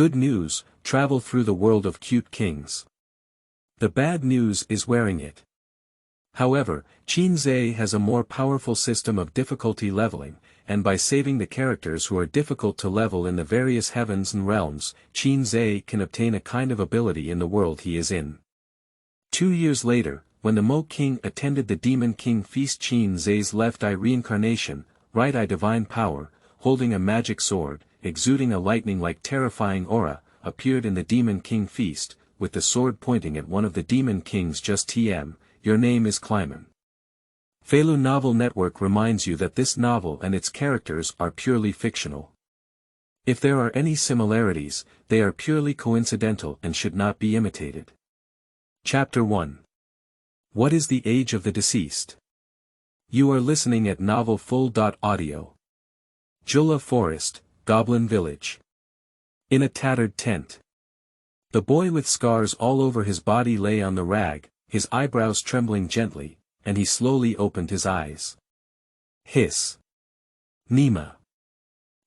Good news, travel through the world of cute kings. The bad news is wearing it. However, Qin Ze has a more powerful system of difficulty leveling, and by saving the characters who are difficult to level in the various heavens and realms, Qin Ze can obtain a kind of ability in the world he is in. 2 years later, when the Moe King attended the Demon King FeastQin Ze's left eye reincarnation, right eye divine power, holding a magic sword, exuding a lightning-like terrifying aura, appeared in the Demon King feast, with the sword pointing at one of the Demon King's just TM, your name is Kleiman. Feilu Novel Network reminds you that this novel and its characters are purely fictional. If there are any similarities, they are purely coincidental and should not be imitated. Chapter 1. What is the age of the deceased? You are listening at novelfull.audio. Jula Forest, Goblin Village. In a tattered tent. The boy with scars all over his body lay on the rag, his eyebrows trembling gently, and he slowly opened his eyes. Hiss. Nima.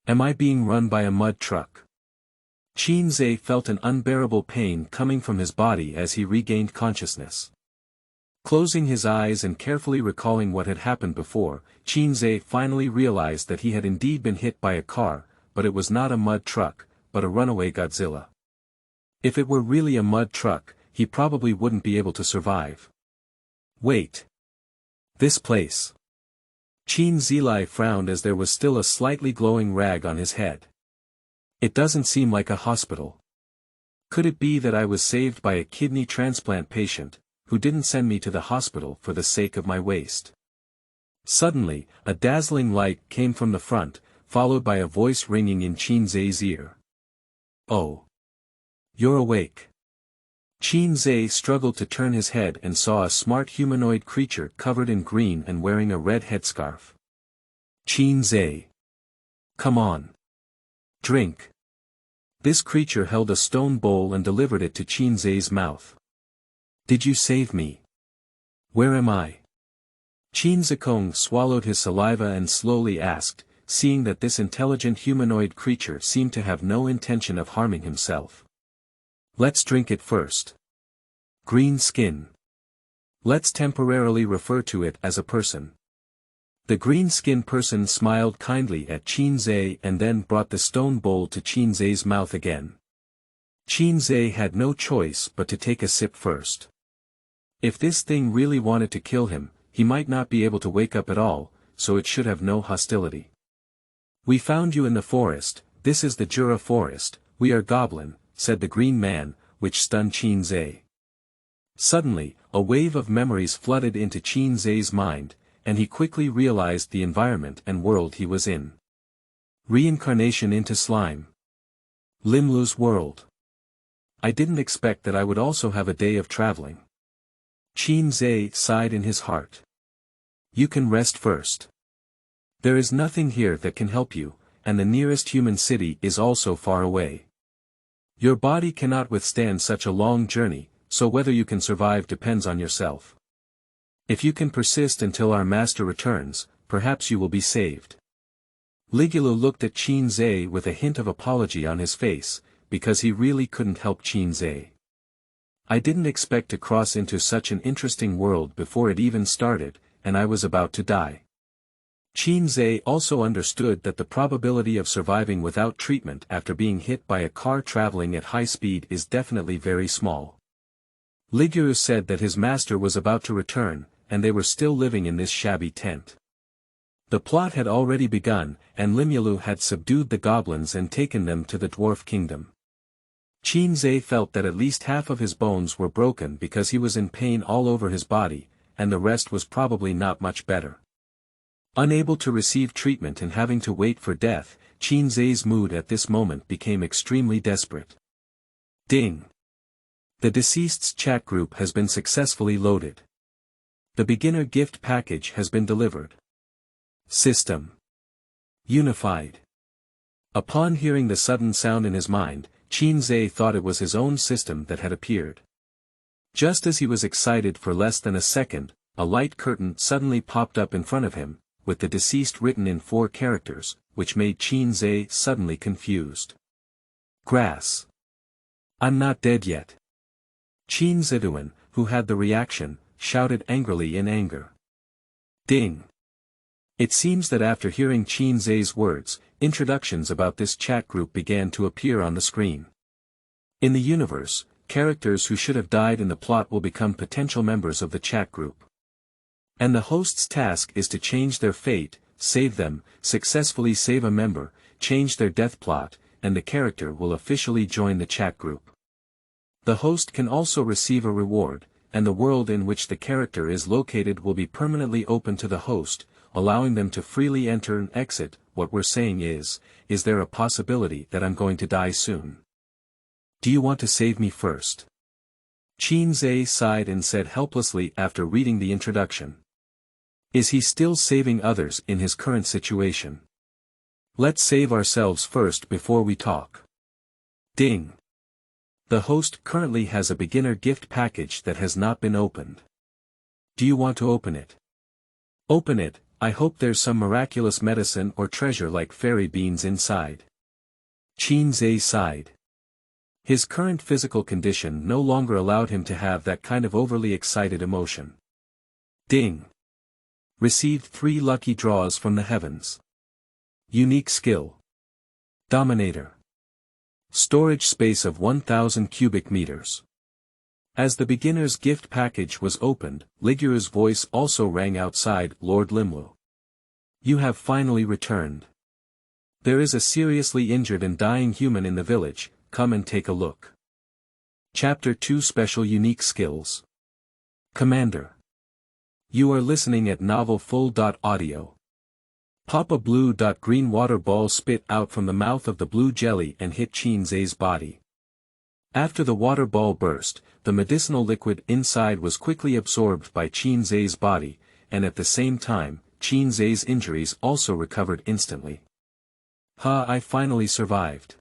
Am I being run by a mud truck? Qin Ze felt an unbearable pain coming from his body as he regained consciousness. Closing his eyes and carefully recalling what had happened before, Qin Ze finally realized that he had indeed been hit by a car, but it was not a mud truck, but a runaway Godzilla. If it were really a mud truck, he probably wouldn't be able to survive. Wait. This place. Qin Ze frowned as there was still a slightly glowing rag on his head. It doesn't seem like a hospital. Could it be that I was saved by a kidney transplant patient, who didn't send me to the hospital for the sake of my waste? Suddenly, a dazzling light came from the front, followed by a voice ringing in Qin Ze's ear. Oh. You're awake. Qin Ze struggled to turn his head and saw a smart humanoid creature covered in green and wearing a red headscarf. Qin Ze. Come on. Drink. This creature held a stone bowl and delivered it to Qin Ze's mouth. Did you save me? Where am I? Qin Zekong swallowed his saliva and slowly asked, seeing that this intelligent humanoid creature seemed to have no intention of harming himself. Let's drink it first. Green skin. Let's temporarily refer to it as a person. The green skin person smiled kindly at Qin Ze and then brought the stone bowl to Qin Ze's mouth again. Qin Ze had no choice but to take a sip first. If this thing really wanted to kill him, he might not be able to wake up at all, so it should have no hostility. We found you in the forest, this is the Jura forest, we are goblin, said the green man, which stunned Qin Ze. Suddenly, a wave of memories flooded into Qin Ze's mind, and he quickly realized the environment and world he was in. Reincarnation into slime. Limlu's world. I didn't expect that I would also have a day of traveling. Qin Ze sighed in his heart. You can rest first. There is nothing here that can help you, and the nearest human city is also far away. Your body cannot withstand such a long journey, so whether you can survive depends on yourself. If you can persist until our master returns, perhaps you will be saved. Ligulu looked at Qin Ze with a hint of apology on his face, because he really couldn't help Qin Ze. I didn't expect to cross into such an interesting world before it even started, and I was about to die. Qin Ze also understood that the probability of surviving without treatment after being hit by a car traveling at high speed is definitely very small. Liguru said that his master was about to return, and they were still living in this shabby tent. The plot had already begun, and Limulu had subdued the goblins and taken them to the dwarf kingdom. Qin Ze felt that at least half of his bones were broken because he was in pain all over his body, and the rest was probably not much better. Unable to receive treatment and having to wait for death, Qin Ze's mood at this moment became extremely desperate. Ding! The deceased's chat group has been successfully loaded. The beginner gift package has been delivered. System unified. Upon hearing the sudden sound in his mind, Qin Ze thought it was his own system that had appeared. Just as he was excited for less than a second, a light curtain suddenly popped up in front of him, with the deceased written in 4 characters, which made Qin Ze suddenly confused. Grass. I'm not dead yet. Qin Ze, who had the reaction, shouted angrily in anger. Ding. It seems that after hearing Qin Ze's words, introductions about this chat group began to appear on the screen. In the universe, characters who should have died in the plot will become potential members of the chat group. And the host's task is to change their fate, save them, successfully save a member, change their death plot, and the character will officially join the chat group. The host can also receive a reward, and the world in which the character is located will be permanently open to the host, allowing them to freely enter and exit. What we're saying is there a possibility that I'm going to die soon? Do you want to save me first? Qin Ze sighed and said helplessly after reading the introduction. Is he still saving others in his current situation? Let's save ourselves first before we talk. Ding. The host currently has a beginner gift package that has not been opened. Do you want to open it? Open it. I hope there's some miraculous medicine or treasure like fairy beans inside. Qin Ze sighed. His current physical condition no longer allowed him to have that kind of overly excited emotion. Ding. Received 3 lucky draws from the heavens. Unique skill. Dominator. Storage space of 1000 cubic meters. As the beginner's gift package was opened, Ligure's voice also rang outside. Lord Limlu. You have finally returned. There is a seriously injured and dying human in the village, come and take a look. Chapter 2 Special Unique Skills. Commander. You are listening at Novel Full.audio. Pop a blue.green water ball spit out from the mouth of the blue jelly and hit Qin Ze's body. After the water ball burst, the medicinal liquid inside was quickly absorbed by Qin Ze's body, and at the same time, Qin Ze's injuries also recovered instantly. I finally survived.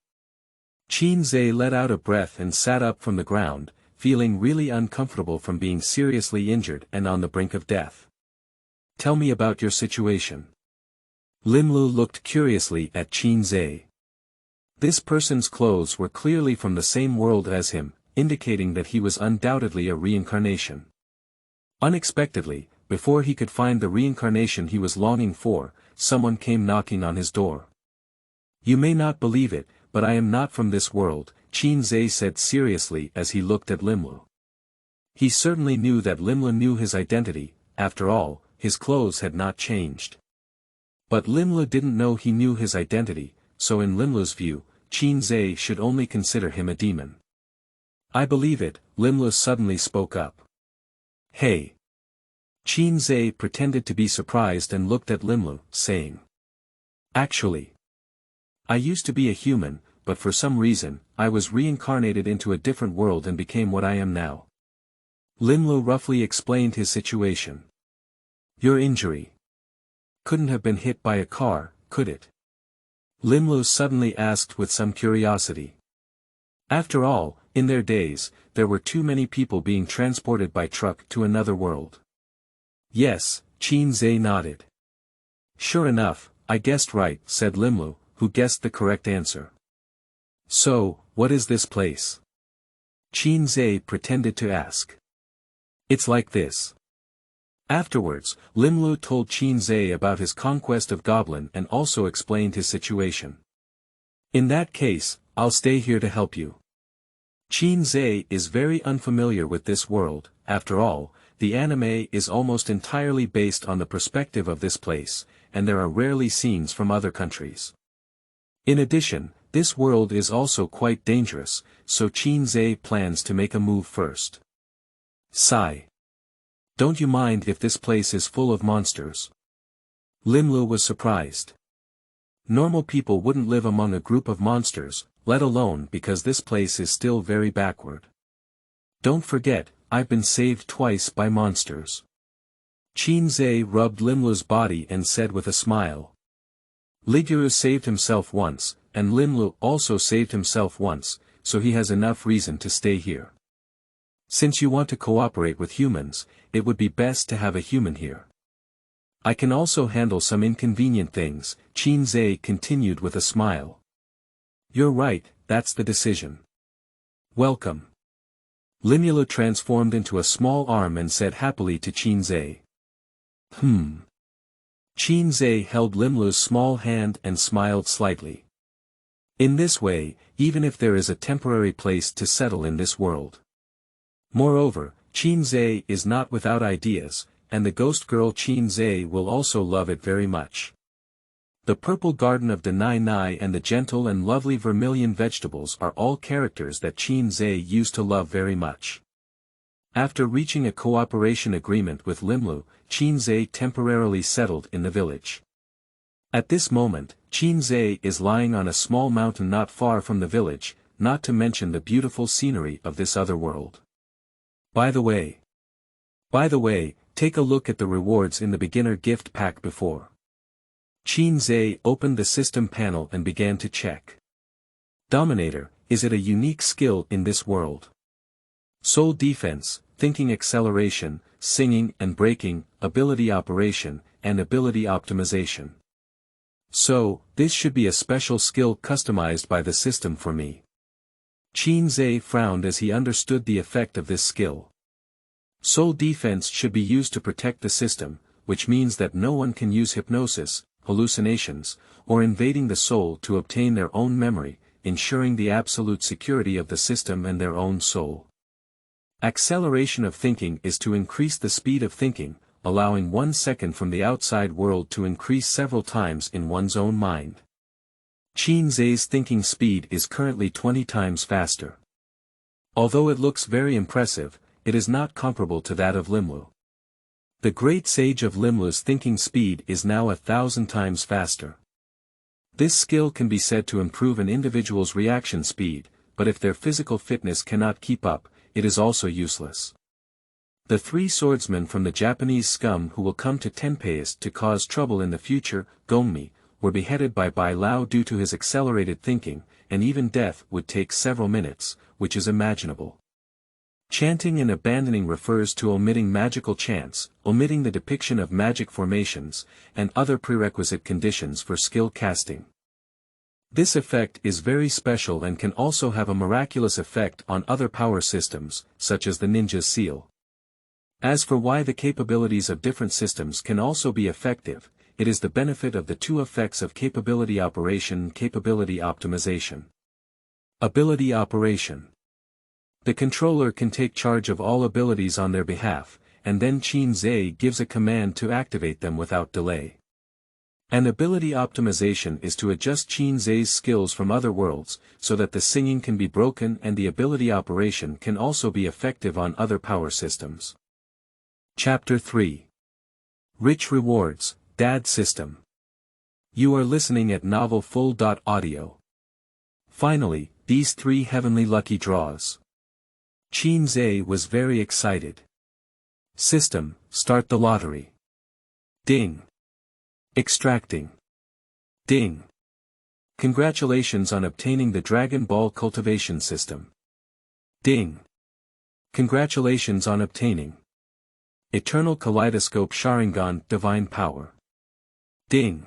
Qin Ze let out a breath and sat up from the ground, feeling really uncomfortable from being seriously injured and on the brink of death. Tell me about your situation. Limlu looked curiously at Qin Ze. This person's clothes were clearly from the same world as him, indicating that he was undoubtedly a reincarnation. Unexpectedly, before he could find the reincarnation he was longing for, someone came knocking on his door. You may not believe it, but I am not from this world, Qin Ze said seriously as he looked at Limlu. He certainly knew that Limlu knew his identity. After all, his clothes had not changed. But Limlu didn't know he knew his identity, so in Limlu's view, Qin Ze should only consider him a demon. I believe it, Limlu suddenly spoke up. Hey. Qin Ze pretended to be surprised and looked at Limlu, saying. Actually. I used to be a human, but for some reason, I was reincarnated into a different world and became what I am now. Limlu roughly explained his situation. Your injury couldn't have been hit by a car, could it? Limlu suddenly asked with some curiosity. After all, in their days, there were too many people being transported by truck to another world. Yes, Qin Ze nodded. Sure enough, I guessed right, said Limlu, who guessed the correct answer. So, what is this place? Qin Ze pretended to ask. It's like this. Afterwards, Limlu told Qin Ze about his conquest of Goblin and also explained his situation. In that case, I'll stay here to help you. Qin Ze is very unfamiliar with this world. After all, the anime is almost entirely based on the perspective of this place, and there are rarely scenes from other countries. In addition, this world is also quite dangerous, so Qin Ze plans to make a move first. Sigh. Don't you mind if this place is full of monsters? Limlu was surprised. Normal people wouldn't live among a group of monsters, let alone because this place is still very backward. Don't forget, I've been saved twice by monsters. Qin Ze rubbed Limlu's body and said with a smile. Liguru saved himself once, and Limlu also saved himself once, so he has enough reason to stay here. Since you want to cooperate with humans, it would be best to have a human here. I can also handle some inconvenient things, Qin Ze continued with a smile. You're right, that's the decision. Welcome. Limulu transformed into a small arm and said happily to Qin Ze. Qin Ze held Limulu's small hand and smiled slightly. In this way, even if there is a temporary place to settle in this world. Moreover, Qin Ze is not without ideas, and the ghost girl Qin Ze will also love it very much. The purple garden of Nai Nai and the gentle and lovely vermilion vegetables are all characters that Qin Ze used to love very much. After reaching a cooperation agreement with Limulu, Qin Ze temporarily settled in the village. At this moment, Qin Ze is lying on a small mountain not far from the village, not to mention the beautiful scenery of this other world. By the way, take a look at the rewards in the beginner gift pack before. Qin Ze opened the system panel and began to check. Dominator, is it a unique skill in this world? Soul defense, thinking acceleration, singing and breaking, ability operation, and ability optimization. So, this should be a special skill customized by the system for me. Qin Ze frowned as he understood the effect of this skill. Soul defense should be used to protect the system, which means that no one can use hypnosis, hallucinations, or invading the soul to obtain their own memory, ensuring the absolute security of the system and their own soul. Acceleration of thinking is to increase the speed of thinking, allowing 1 second from the outside world to increase several times in one's own mind. Qin Ze's thinking speed is currently 20 times faster. Although it looks very impressive, it is not comparable to that of Limulu. The great sage of Limulu's thinking speed is now 1,000 times faster. This skill can be said to improve an individual's reaction speed, but if their physical fitness cannot keep up, it is also useless. The 3 swordsmen from the Japanese scum who will come to Tenpei's to cause trouble in the future, Gongmi, were beheaded by Bai Lao due to his accelerated thinking, and even death would take several minutes, which is imaginable. Chanting and abandoning refers to omitting magical chants, omitting the depiction of magic formations, and other prerequisite conditions for skill casting. This effect is very special and can also have a miraculous effect on other power systems, such as the ninja's seal. As for why the capabilities of different systems can also be effective, it is the benefit of the 2 effects of capability operation and capability optimization. Ability operation. The controller can take charge of all abilities on their behalf, and then Qin Ze gives a command to activate them without delay. An ability optimization is to adjust Qin Ze's skills from other worlds, so that the singing can be broken and the ability operation can also be effective on other power systems. Chapter 3. Rich Rewards, Dad System. You are listening at novelfull.audio. Finally, these 3 heavenly lucky draws. Qin Ze was very excited. System, start the lottery. Ding. Extracting. Ding. Congratulations on obtaining the Dragon Ball cultivation system. Ding. Congratulations on obtaining Eternal Kaleidoscope Sharingan Divine Power. Ding.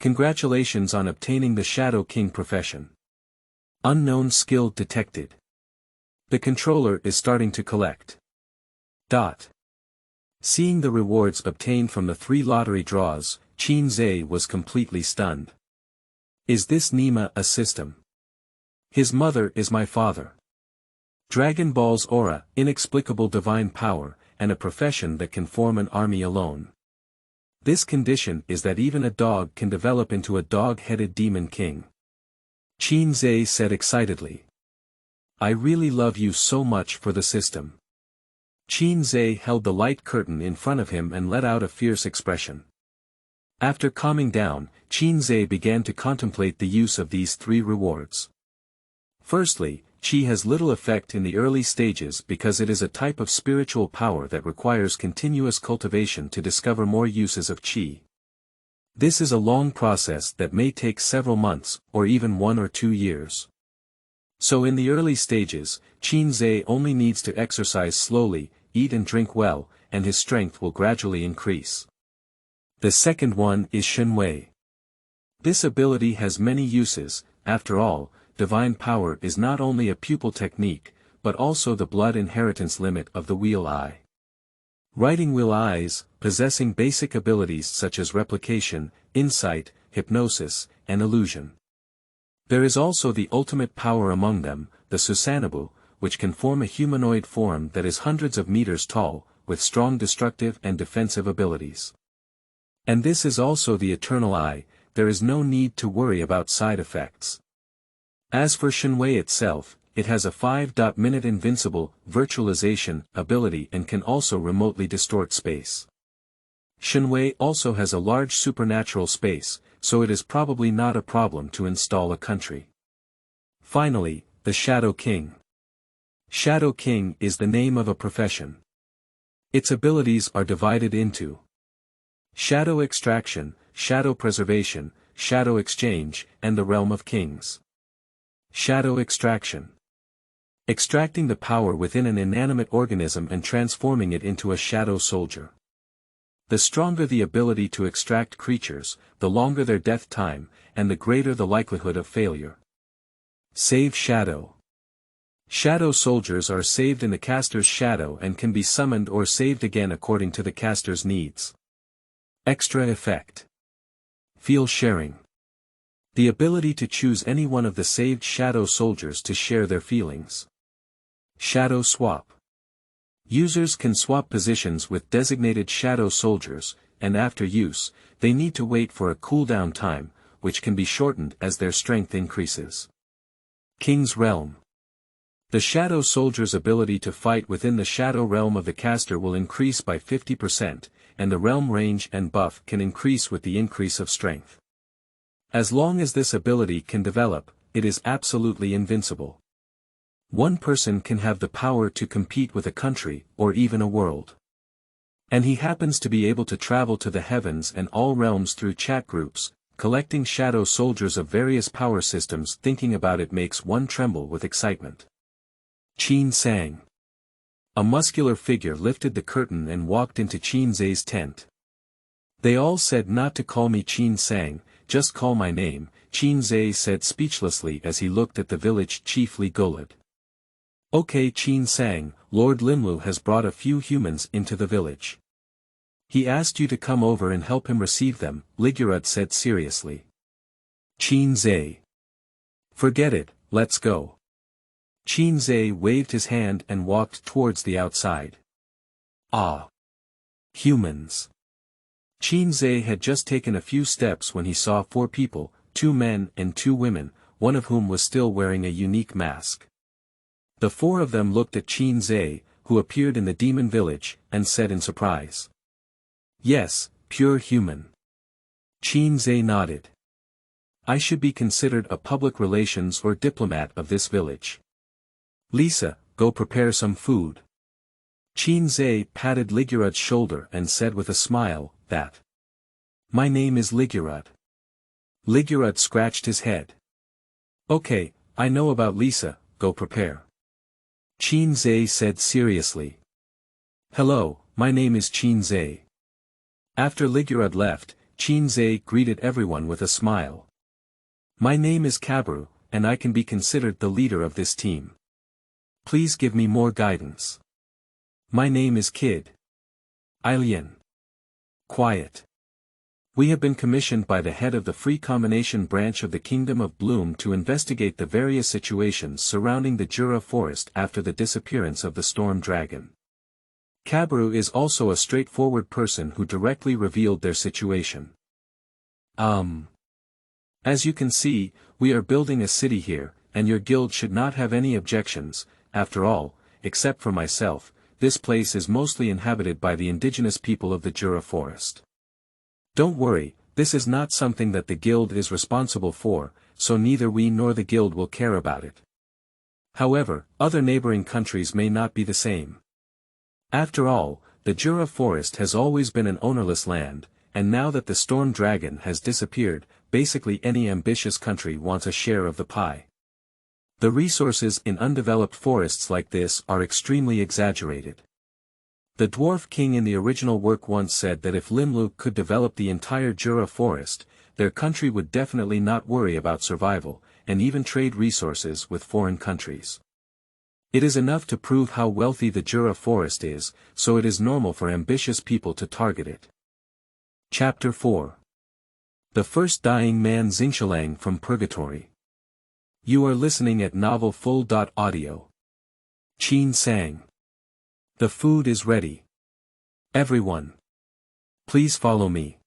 Congratulations on obtaining the Shadow King profession. Unknown skill detected. The controller is starting to collect. Seeing the rewards obtained from the 3 lottery draws, Qin Ze was completely stunned. Is this Nima a system? His mother is my father. Dragon Ball's aura, inexplicable divine power, and a profession that can form an army alone. This condition is that even a dog can develop into a dog-headed demon king. Qin Ze said excitedly. I really love you so much for the system. Qin Ze held the light curtain in front of him and let out a fierce expression. After calming down, Qin Ze began to contemplate the use of these 3 rewards. Firstly, Qi has little effect in the early stages because it is a type of spiritual power that requires continuous cultivation to discover more uses of Qi. This is a long process that may take several months, or even 1 or 2 years. So in the early stages, Qin Ze only needs to exercise slowly, eat and drink well, and his strength will gradually increase. The second one is Shen Wei. This ability has many uses. After all, divine power is not only a pupil technique, but also the blood inheritance limit of the wheel eye. Writing wheel eyes, possessing basic abilities such as replication, insight, hypnosis, and illusion. There is also the ultimate power among them, the Susanoo, which can form a humanoid form that is hundreds of meters tall, with strong destructive and defensive abilities. And this is also the eternal eye, there is no need to worry about side effects. As for Shenwei itself, it has a 5-minute invincible virtualization ability and can also remotely distort space. Shenwei also has a large supernatural space, so it is probably not a problem to install a country. Finally, the Shadow King. Shadow King is the name of a profession. Its abilities are divided into shadow extraction, shadow preservation, shadow exchange, and the realm of kings. Shadow extraction. Extracting the power within an inanimate organism and transforming it into a shadow soldier. The stronger the ability to extract creatures, the longer their death time, and the greater the likelihood of failure. Save shadow. Shadow soldiers are saved in the caster's shadow and can be summoned or saved again according to the caster's needs. Extra effect. Feel sharing. The ability to choose any one of the saved shadow soldiers to share their feelings. Shadow swap. Users can swap positions with designated shadow soldiers, and after use, they need to wait for a cooldown time, which can be shortened as their strength increases. King's Realm. The shadow soldier's ability to fight within the shadow realm of the caster will increase by 50%, and the realm range and buff can increase with the increase of strength. As long as this ability can develop, it is absolutely invincible. One person can have the power to compete with a country, or even a world. And he happens to be able to travel to the heavens and all realms through chat groups, collecting shadow soldiers of various power systems. Thinking about it makes one tremble with excitement. Qin sang. A muscular figure lifted the curtain and walked into Qin Ze's tent. They all said not to call me Qin sang, just call my name, Qin Ze said speechlessly as he looked at the village chief Li Golad. Okay, Qin sang, Lord Limlu has brought a few humans into the village. He asked you to come over and help him receive them, Ligurud said seriously. Qin Ze. Forget it, let's go. Qin Ze waved his hand and walked towards the outside. Ah! Humans! Qin Ze had just taken a few steps when he saw 4 people, 2 men and 2 women, one of whom was still wearing a unique mask. The 4 of them looked at Qin Ze, who appeared in the demon village, and said in surprise. Yes, pure human. Qin Ze nodded. I should be considered a public relations or diplomat of this village. Lisa, go prepare some food. Qin Ze patted Ligurud's shoulder and said with a smile, that. My name is Ligurud. Ligurud scratched his head. Okay, I know about Lisa, go prepare. Qin Ze said seriously. Hello, my name is Qin Ze. After Ligurud left, Qin Ze greeted everyone with a smile. My name is Kabru, and I can be considered the leader of this team. Please give me more guidance. My name is Kid. Ailian. Quiet. We have been commissioned by the head of the Free Combination branch of the Kingdom of Bloom to investigate the various situations surrounding the Jura forest after the disappearance of the Storm Dragon. Kabru is also a straightforward person who directly revealed their situation. As you can see, we are building a city here, and your guild should not have any objections. After all, except for myself, this place is mostly inhabited by the indigenous people of the Jura forest. Don't worry, this is not something that the guild is responsible for, so neither we nor the guild will care about it. However, other neighboring countries may not be the same. After all, the Jura forest has always been an ownerless land, and now that the storm dragon has disappeared, basically any ambitious country wants a share of the pie. The resources in undeveloped forests like this are extremely exaggerated. The dwarf king in the original work once said that if Limlu could develop the entire Jura forest, their country would definitely not worry about survival, and even trade resources with foreign countries. It is enough to prove how wealthy the Jura forest is, so it is normal for ambitious people to target it. Chapter 4. The First Dying Man Xingshoulang from Purgatory. You are listening at Novel Full.audio. Qin sang. The food is ready. Everyone. Please follow me.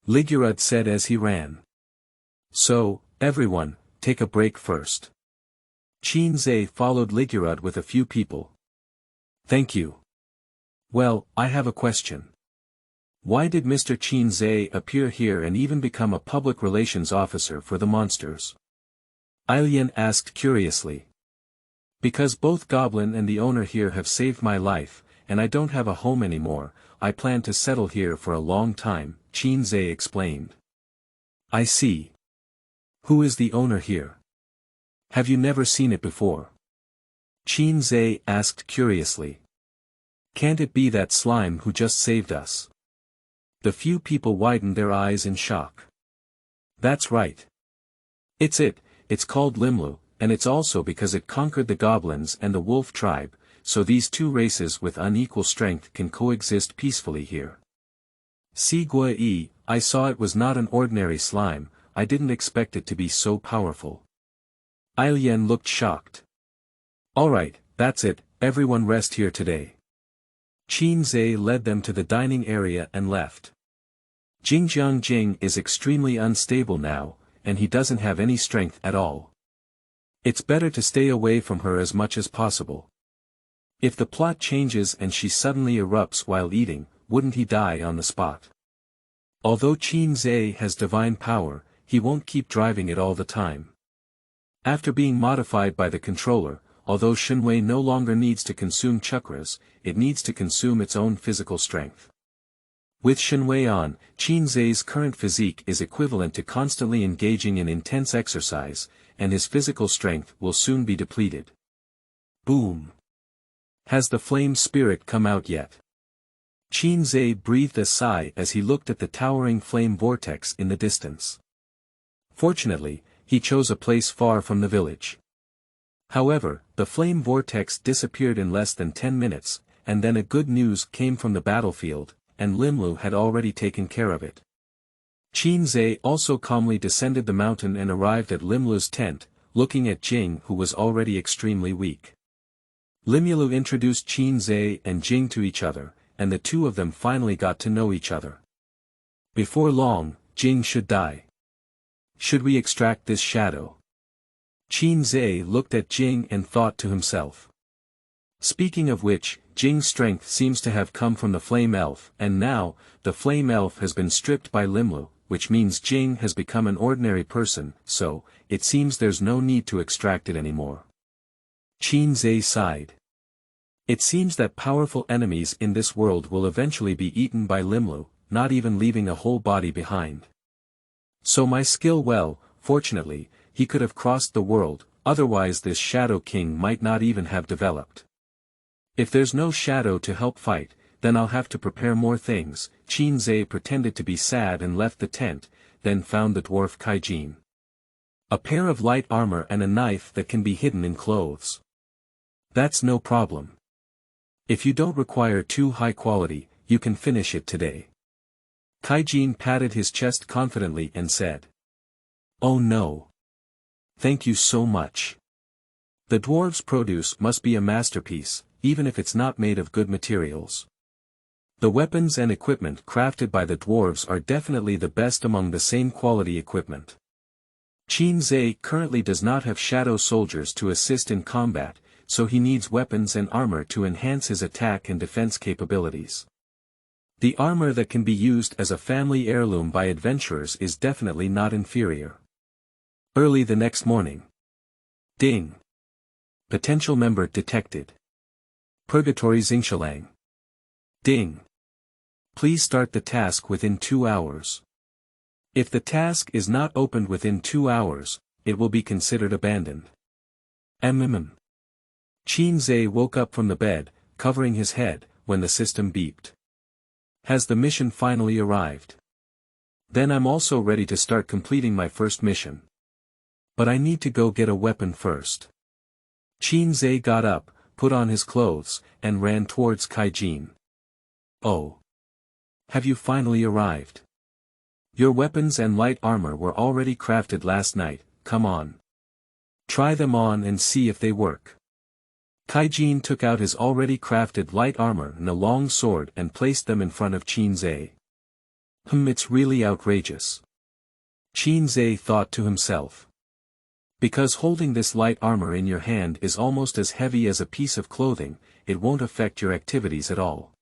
Ligurud said as he ran. So, everyone, take a break first. Qin Ze followed Ligurud with a few people. Thank you. Well, I have a question. Why did Mr. Qin Ze appear here and even become a public relations officer for the monsters? Ailian asked curiously. Because both Goblin and the owner here have saved my life, and I don't have a home anymore, I plan to settle here for a long time, Qin Ze explained. I see. Who is the owner here? Have you never seen it before? Qin Ze asked curiously. Can't it be that slime who just saved us? The few people widened their eyes in shock. That's right. It's called Limlu, and it's also because it conquered the goblins and the wolf tribe, so these two races with unequal strength can coexist peacefully here. Si Gui, I saw it was not an ordinary slime, I didn't expect it to be so powerful. Ailian looked shocked. Alright, that's it, everyone rest here today. Qin Ze led them to the dining area and left. Jing is extremely unstable now, and he doesn't have any strength at all. It's better to stay away from her as much as possible. If the plot changes and she suddenly erupts while eating, wouldn't he die on the spot? Although Qin Ze has divine power, he won't keep driving it all the time. After being modified by the controller, although Shenwei no longer needs to consume chakras, it needs to consume its own physical strength. With Shenwei on, Qin Ze's current physique is equivalent to constantly engaging in intense exercise, and his physical strength will soon be depleted. Boom! Has the flame spirit come out yet? Qin Ze breathed a sigh as he looked at the towering flame vortex in the distance. Fortunately, he chose a place far from the village. However, the flame vortex disappeared in less than 10 minutes, and then a good news came from the battlefield, and Limlu had already taken care of it. Qin Ze also calmly descended the mountain and arrived at Limlu's tent, looking at Jing who was already extremely weak. Limulu introduced Qin Ze and Jing to each other, and the two of them finally got to know each other. Before long, Jing should die. Should we extract this shadow? Qin Ze looked at Jing and thought to himself. Speaking of which, Jing's strength seems to have come from the flame elf, and now, the flame elf has been stripped by Limlu, which means Jing has become an ordinary person, so, it seems there's no need to extract it anymore. Qin Ze sighed. It seems that powerful enemies in this world will eventually be eaten by Limlu, not even leaving a whole body behind. So my skill fortunately, he could have crossed the world, otherwise this Shadow King might not even have developed. If there's no shadow to help fight, then I'll have to prepare more things. Qin Ze pretended to be sad and left the tent, then found the dwarf Kaijin. A pair of light armor and a knife that can be hidden in clothes. That's no problem. If you don't require too high quality, you can finish it today. Kaijin patted his chest confidently and said. Oh no. Thank you so much. The dwarves' produce must be a masterpiece, even if it's not made of good materials. The weapons and equipment crafted by the dwarves are definitely the best among the same quality equipment. Qin Ze currently does not have shadow soldiers to assist in combat, so he needs weapons and armor to enhance his attack and defense capabilities. The armor that can be used as a family heirloom by adventurers is definitely not inferior. Early the next morning. Ding. Potential member detected. Purgatory Xingshoulang. Ding. Please start the task within 2 hours. If the task is not opened within 2 hours, it will be considered abandoned. Qin Ze woke up from the bed, covering his head, when the system beeped. Has the mission finally arrived? Then I'm also ready to start completing my first mission. But I need to go get a weapon first. Qin Ze got up, put on his clothes, and ran towards Kaijin. Oh. Have you finally arrived? Your weapons and light armor were already crafted last night, come on. Try them on and see if they work. Kaijin took out his already crafted light armor and a long sword and placed them in front of Qin Ze. It's really outrageous. Qin Ze thought to himself. Because holding this light armor in your hand is almost as heavy as a piece of clothing, it won't affect your activities at all.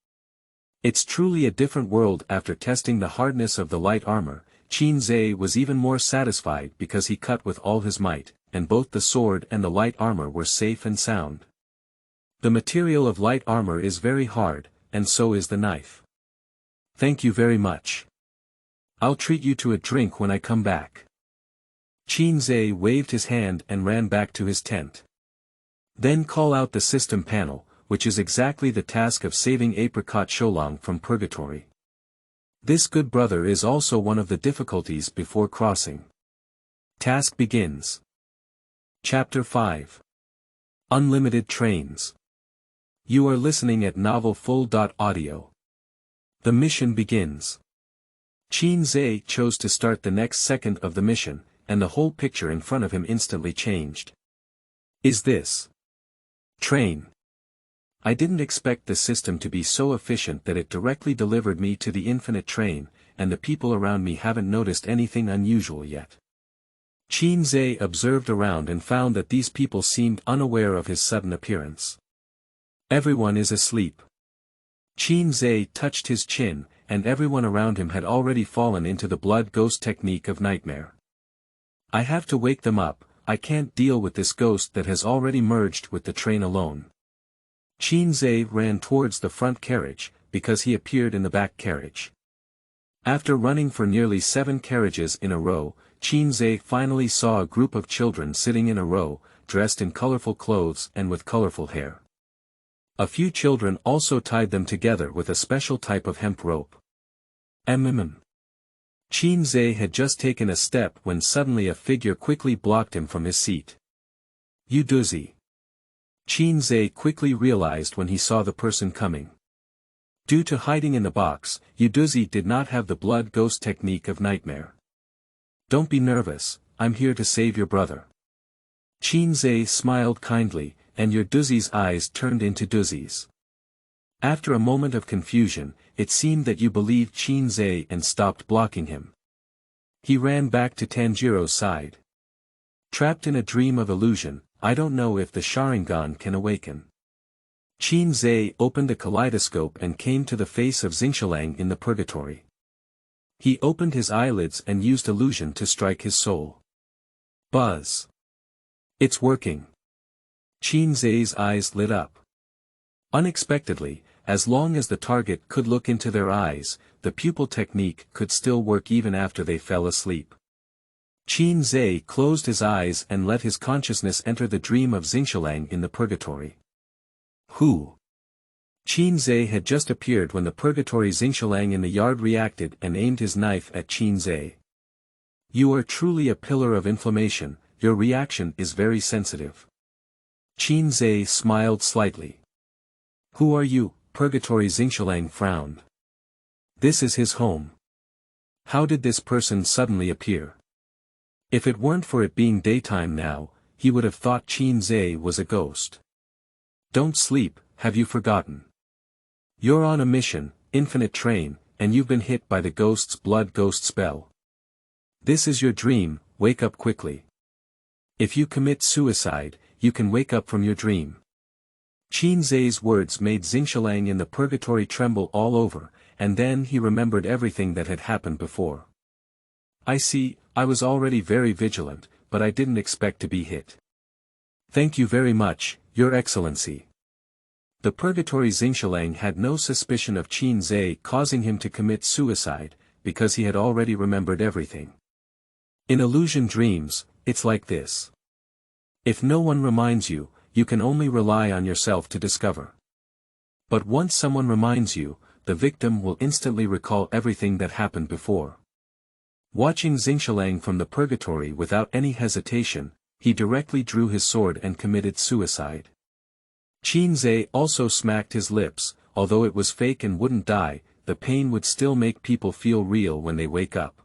It's truly a different world. After testing the hardness of the light armor, Qin Ze was even more satisfied because he cut with all his might, and both the sword and the light armor were safe and sound. The material of light armor is very hard, and so is the knife. Thank you very much. I'll treat you to a drink when I come back. Qin Ze waved his hand and ran back to his tent. Then call out the system panel, which is exactly the task of saving Xingshoulang from Purgatory. This good brother is also one of the difficulties before crossing. Task begins. Chapter 5. Unlimited Trains. You are listening at novelfull.audio. The mission begins. Qin Ze chose to start the next second of the mission, and the whole picture in front of him instantly changed. Is this train? I didn't expect the system to be so efficient that it directly delivered me to the infinite train, and the people around me haven't noticed anything unusual yet. Qin Ze observed around and found that these people seemed unaware of his sudden appearance. Everyone is asleep. Qin Ze touched his chin, and everyone around him had already fallen into the blood ghost technique of nightmare. I have to wake them up. I can't deal with this ghost that has already merged with the train alone. Qin Ze ran towards the front carriage, because he appeared in the back carriage. After running for nearly 7 carriages in a row, Qin Ze finally saw a group of children sitting in a row, dressed in colorful clothes and with colorful hair. A few children also tied them together with a special type of hemp rope. Qin Ze had just taken a step when suddenly a figure quickly blocked him from his seat. You doozy. Qin Ze quickly realized when he saw the person coming. Due to hiding in the box, Yuduzi did not have the blood ghost technique of nightmare. Don't be nervous, I'm here to save your brother. Qin Ze smiled kindly, and Yuduzi's eyes turned into Duzi's. After a moment of confusion, it seemed that you believed Qin Ze and stopped blocking him. He ran back to Tanjiro's side. Trapped in a dream of illusion, I don't know if the Sharingan can awaken. Qin Ze opened a kaleidoscope and came to the face of Xingshoulang in the Purgatory. He opened his eyelids and used illusion to strike his soul. Buzz. It's working. Qin Ze's eyes lit up. Unexpectedly, as long as the target could look into their eyes, the pupil technique could still work even after they fell asleep. Qin Ze closed his eyes and let his consciousness enter the dream of Xingshoulang in the Purgatory. Who? Qin Ze had just appeared when the Purgatory Xingshoulang in the yard reacted and aimed his knife at Qin Ze. You are truly a pillar of inflammation, your reaction is very sensitive. Qin Ze smiled slightly. Who are you? Purgatory Xingshoulang frowned. This is his home. How did this person suddenly appear? If it weren't for it being daytime now, he would have thought Qin Ze was a ghost. Don't sleep, have you forgotten? You're on a mission, infinite train, and you've been hit by the ghost's blood ghost spell. This is your dream, wake up quickly. If you commit suicide, you can wake up from your dream. Qin Ze's words made Xingshoulang in the Purgatory tremble all over, and then he remembered everything that had happened before. I see, I was already very vigilant, but I didn't expect to be hit. Thank you very much, Your Excellency. The Purgatory Xingshoulang had no suspicion of Qin Ze causing him to commit suicide, because he had already remembered everything. In illusion dreams, it's like this. If no one reminds you, you can only rely on yourself to discover. But once someone reminds you, the victim will instantly recall everything that happened before. Watching Xingshoulang from the Purgatory without any hesitation, he directly drew his sword and committed suicide. Qin Ze also smacked his lips. Although it was fake and wouldn't die, the pain would still make people feel real when they wake up.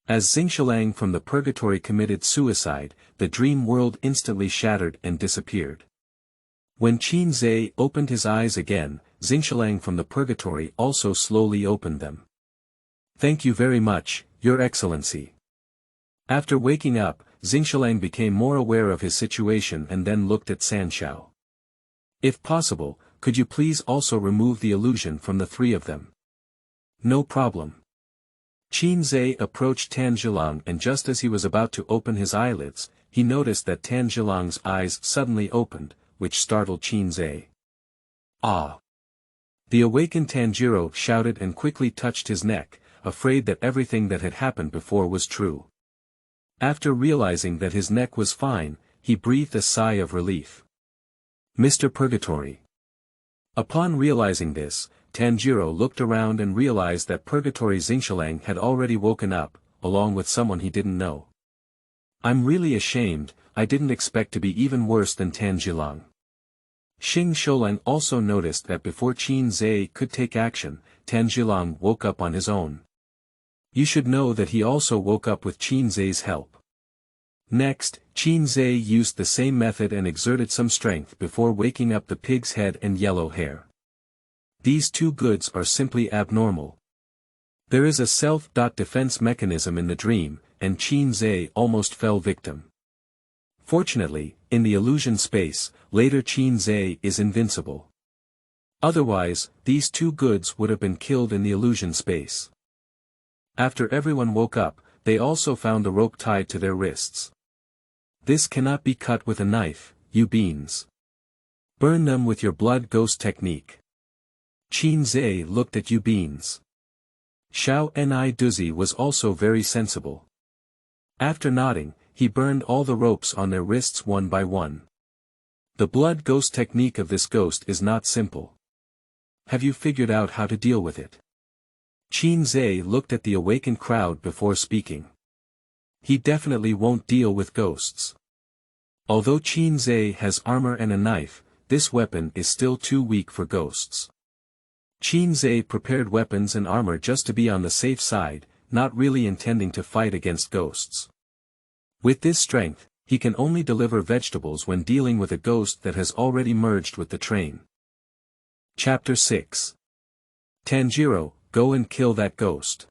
As Xingshoulang from the Purgatory committed suicide, the dream world instantly shattered and disappeared. When Qin Ze opened his eyes again, Xingshoulang from the Purgatory also slowly opened them. "Thank you very much, Your Excellency." After waking up, Xingshoulang became more aware of his situation and then looked at Sanshao. "If possible, could you please also remove the illusion from the three of them?" "No problem." Qin Ze approached Tanjiro and just as he was about to open his eyelids, he noticed that Tanjiro's eyes suddenly opened, which startled Qin Ze. "Ah!" The awakened Tanjiro shouted and quickly touched his neck, afraid that everything that had happened before was true. After realizing that his neck was fine, he breathed a sigh of relief. "Mr. Purgatory." Upon realizing this, Tanjiro looked around and realized that Purgatory Xingshoulang had already woken up, along with someone he didn't know. "I'm really ashamed, I didn't expect to be even worse than Tanjiro." Xingshoulang also noticed that before Qin Ze could take action, Tanjiro woke up on his own. You should know that he also woke up with Qin Ze's help. Next, Qin Ze used the same method and exerted some strength before waking up the pig's head and yellow hair. These two goods are simply abnormal. There is a self-defense mechanism in the dream, and Qin Ze almost fell victim. Fortunately, in the illusion space, later Qin Ze is invincible. Otherwise, these two goods would have been killed in the illusion space. After everyone woke up, they also found the rope tied to their wrists. "This cannot be cut with a knife, you beans. Burn them with your blood ghost technique." Qin Ze looked at you beans. Xiao Ni Duzi was also very sensible. After nodding, he burned all the ropes on their wrists one by one. The blood ghost technique of this ghost is not simple. Have you figured out how to deal with it? Qin Ze looked at the awakened crowd before speaking. He definitely won't deal with ghosts. Although Qin Ze has armor and a knife, this weapon is still too weak for ghosts. Qin Ze prepared weapons and armor just to be on the safe side, not really intending to fight against ghosts. With this strength, he can only deliver vegetables when dealing with a ghost that has already merged with the train. Chapter 6. Tanjiro, go and kill that ghost.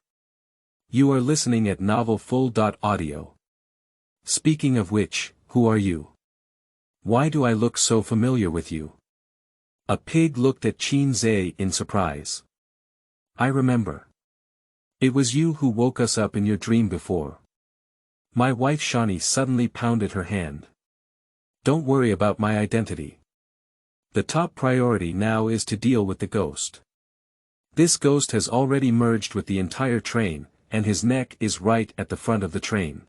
You are listening at novelfull.audio. Speaking of which, who are you? Why do I look so familiar with you? A pig looked at Qin Ze in surprise. I remember. It was you who woke us up in your dream before. My wife Shani suddenly pounded her hand. Don't worry about my identity. The top priority now is to deal with the ghost. This ghost has already merged with the entire train, and his neck is right at the front of the train.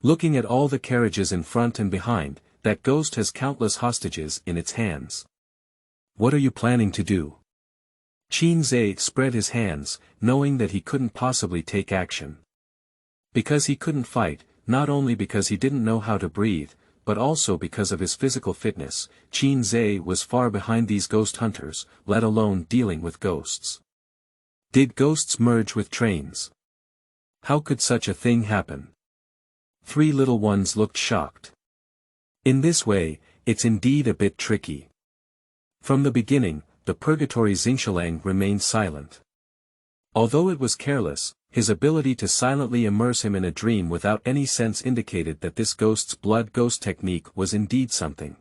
Looking at all the carriages in front and behind, that ghost has countless hostages in its hands. What are you planning to do? Qin Ze spread his hands, knowing that he couldn't possibly take action. Because he couldn't fight, not only because he didn't know how to breathe, but also because of his physical fitness, Qin Ze was far behind these ghost hunters, let alone dealing with ghosts. Did ghosts merge with trains? How could such a thing happen? Three little ones looked shocked. In this way, it's indeed a bit tricky. From the beginning, the Purgatory Xingshoulang remained silent. Although it was careless, his ability to silently immerse him in a dream without any sense indicated that this ghost's blood ghost technique was indeed something.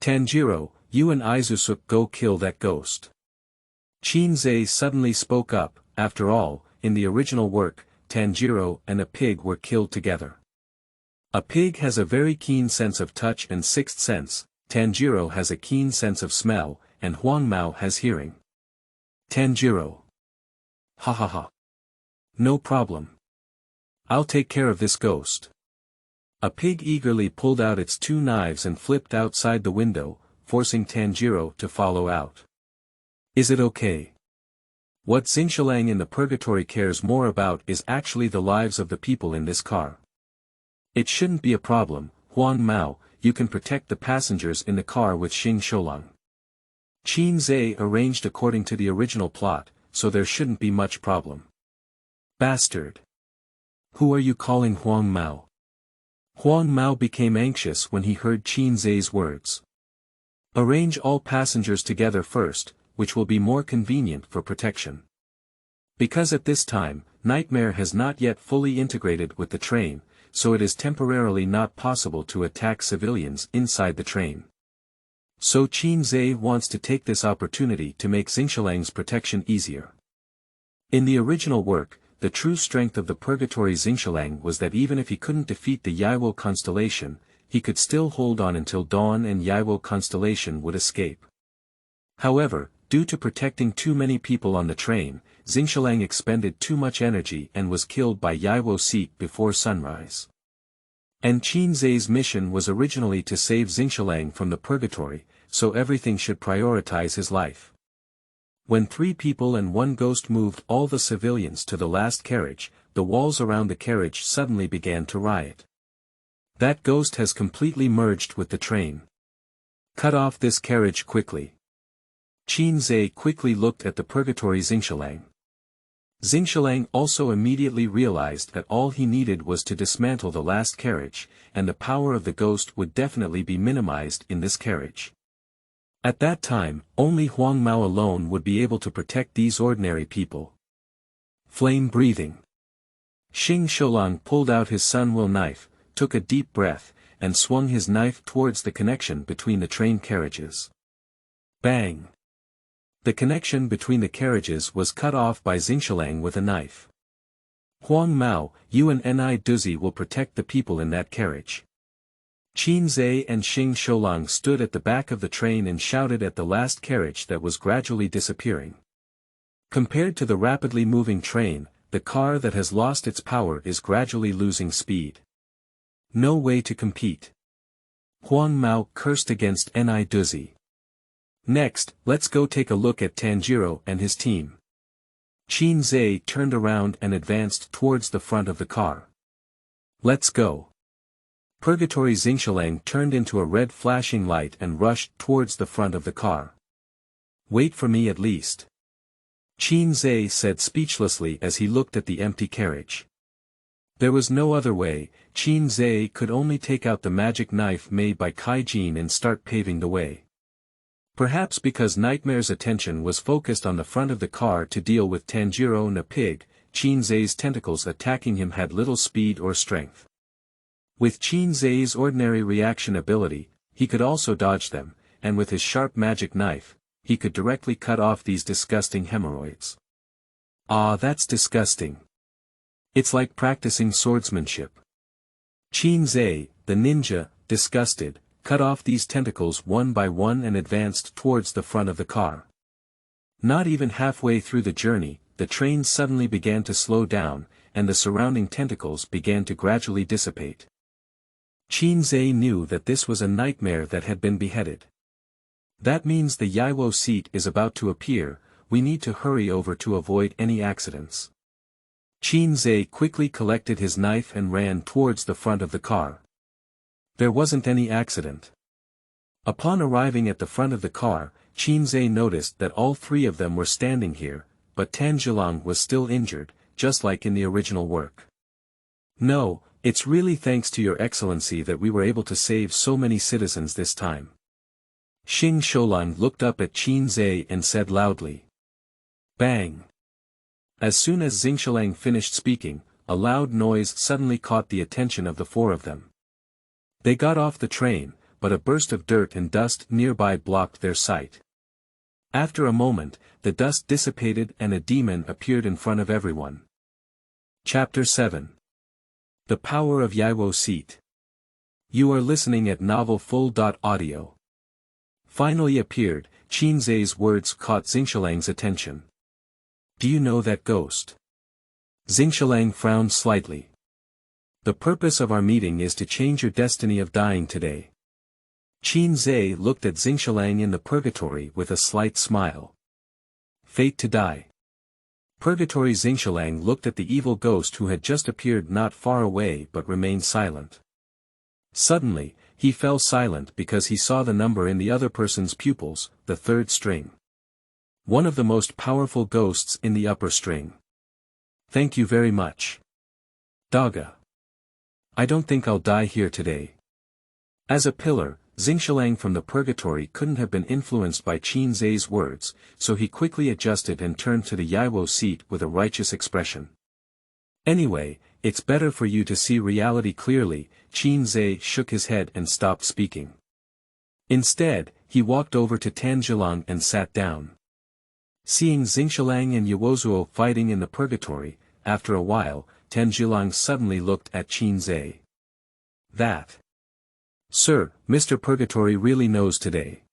Tanjiro, you and Izusuk go kill that ghost. Qin Ze suddenly spoke up. After all, in the original work, Tanjiro and a pig were killed together. A pig has a very keen sense of touch and sixth sense, Tanjiro has a keen sense of smell, and Huangmao has hearing. Tanjiro. Ha ha ha. No problem. I'll take care of this ghost. A pig eagerly pulled out its two knives and flipped outside the window, forcing Tanjiro to follow out. Is it okay? What Xingshoulang in the Purgatory cares more about is actually the lives of the people in this car. It shouldn't be a problem, Huang Mao, you can protect the passengers in the car with Xingshoulang. Qin Ze arranged according to the original plot, so there shouldn't be much problem. Bastard! Who are you calling Huang Mao? Huang Mao became anxious when he heard Qin Ze's words. Arrange all passengers together first, which will be more convenient for protection. Because at this time, Nightmare has not yet fully integrated with the train, so it is temporarily not possible to attack civilians inside the train. So Qin Ze wants to take this opportunity to make Xingshulang's protection easier. In the original work, the true strength of the Purgatory Xingshoulang was that even if he couldn't defeat the Yiwo constellation, he could still hold on until dawn and Yiwo constellation would escape. However, due to protecting too many people on the train, Xingshoulang expended too much energy and was killed by Yiwo seat before sunrise. And Qin Ze's mission was originally to save Xingshoulang from the Purgatory, so everything should prioritize his life. When 3 people and 1 ghost moved all the civilians to the last carriage, the walls around the carriage suddenly began to riot. That ghost has completely merged with the train. Cut off this carriage quickly. Qin Ze quickly looked at the Purgatory Xingshoulang. Xingshoulang also immediately realized that all he needed was to dismantle the last carriage, and the power of the ghost would definitely be minimized in this carriage. At that time, only Huang Mao alone would be able to protect these ordinary people. Flame breathing. Xingshoulang pulled out his Sunwill knife, took a deep breath, and swung his knife towards the connection between the train carriages. Bang! The connection between the carriages was cut off by Xingshoulang with a knife. Huang Mao, you and in.Two will protect the people in that carriage. Qin Ze and Xingshoulang stood at the back of the train and shouted at the last carriage that was gradually disappearing. Compared to the rapidly moving train, the car that has lost its power is gradually losing speed. No way to compete. Huang Mao cursed against in.Two. Next, let's go take a look at Tanjiro and his team. Qin Ze turned around and advanced towards the front of the car. Let's go. Purgatory Xingshoulang turned into a red flashing light and rushed towards the front of the car. Wait for me at least. Qin Ze said speechlessly as he looked at the empty carriage. There was no other way, Qin Ze could only take out the magic knife made by Kaijin and start paving the way. Perhaps because Nightmare's attention was focused on the front of the car to deal with Tanjiro and a pig, Qin Ze's tentacles attacking him had little speed or strength. With Qin Ze's ordinary reaction ability, he could also dodge them, and with his sharp magic knife, he could directly cut off these disgusting hemorrhoids. Ah, that's disgusting. It's like practicing swordsmanship. Qin Ze, the ninja, disgusted, cut off these tentacles one by one and advanced towards the front of the car. Not even halfway through the journey, the train suddenly began to slow down, and the surrounding tentacles began to gradually dissipate. Qin Ze knew that this was a nightmare that had been beheaded. That means the Yiwo seat is about to appear, we need to hurry over to avoid any accidents. Qin Ze quickly collected his knife and ran towards the front of the car. There wasn't any accident. Upon arriving at the front of the car, Qin Ze noticed that all 3 of them were standing here, but Tanjiro was still injured, just like in the original work. No, it's really thanks to your excellency that we were able to save so many citizens this time. Xingshoulang looked up at Qin Ze and said loudly. Bang! As soon as Xingshoulang finished speaking, a loud noise suddenly caught the attention of the 4 of them. They got off the train, but a burst of dirt and dust nearby blocked their sight. After a moment, the dust dissipated and a demon appeared in front of everyone. Chapter 7. The Power of Yiwo Seat. You are listening at novelfull.audio. Finally appeared, Qin Ze's words caught Xingshulang's attention. Do you know that ghost? Xingshoulang frowned slightly. The purpose of our meeting is to change your destiny of dying today. Qin Ze looked at Xingshoulang in the Purgatory with a slight smile. Fate to die. Purgatory Xingshoulang looked at the evil ghost who had just appeared not far away but remained silent. Suddenly, he fell silent because he saw the number in the other person's pupils, the third string. One of the most powerful ghosts in the upper string. Thank you very much. Daga. I don't think I'll die here today. As a pillar, Xingshoulang from the Purgatory couldn't have been influenced by Qin Ze's words, so he quickly adjusted and turned to the Yiwo seat with a righteous expression. Anyway, it's better for you to see reality clearly. Qin Ze shook his head and stopped speaking. Instead, he walked over to Tanjiro and sat down. Seeing Xingshoulang and Yiwo fighting in the Purgatory, after a while, Tanjiro suddenly looked at Qin Ze. That. Sir, Mr. Purgatory really knows today.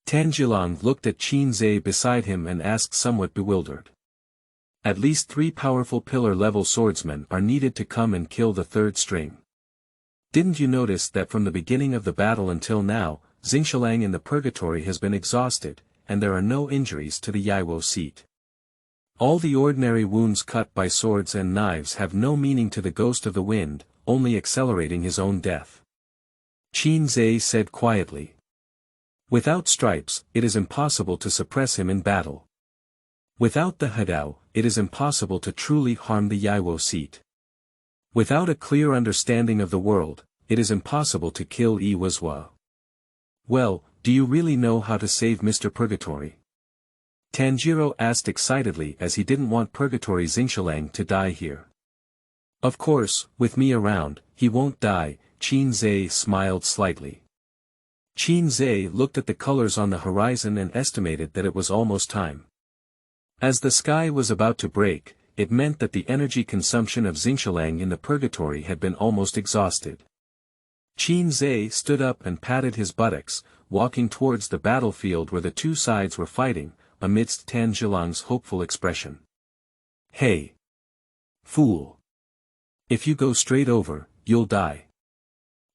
Tanjiro looked at Qin Ze beside him and asked somewhat bewildered. At least 3 powerful pillar-level swordsmen are needed to come and kill the third string. Didn't you notice that from the beginning of the battle until now, Xingshoulang in the Purgatory has been exhausted, and there are no injuries to the Yiwo seat? All the ordinary wounds cut by swords and knives have no meaning to the ghost of the wind, only accelerating his own death. Qin Ze said quietly. Without stripes, it is impossible to suppress him in battle. Without the Hadao, it is impossible to truly harm the Yiwo seat. Without a clear understanding of the world, it is impossible to kill Yiwo. Well, do you really know how to save Mr. Purgatory? Tanjiro asked excitedly as he didn't want Purgatory Xingshoulang to die here. Of course, with me around, he won't die. Qin Ze smiled slightly. Qin Ze looked at the colors on the horizon and estimated that it was almost time. As the sky was about to break, it meant that the energy consumption of Xingshoulang in the Purgatory had been almost exhausted. Qin Ze stood up and patted his buttocks, walking towards the battlefield where the two sides were fighting, amidst Tanjiro's hopeful expression. Hey! Fool! If you go straight over, you'll die.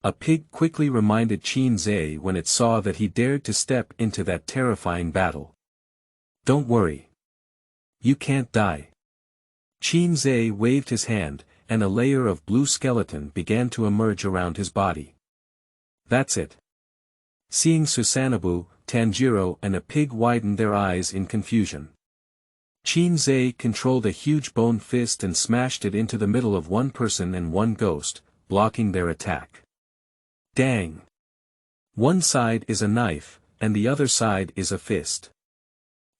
A pig quickly reminded Qin Ze when it saw that he dared to step into that terrifying battle. Don't worry. You can't die. Qin Ze waved his hand, and a layer of blue skeleton began to emerge around his body. That's it. Seeing Susanoo, Tanjiro and a pig widened their eyes in confusion. Qin Ze controlled a huge bone fist and smashed it into the middle of one person and one ghost, blocking their attack. Dang! One side is a knife, and the other side is a fist.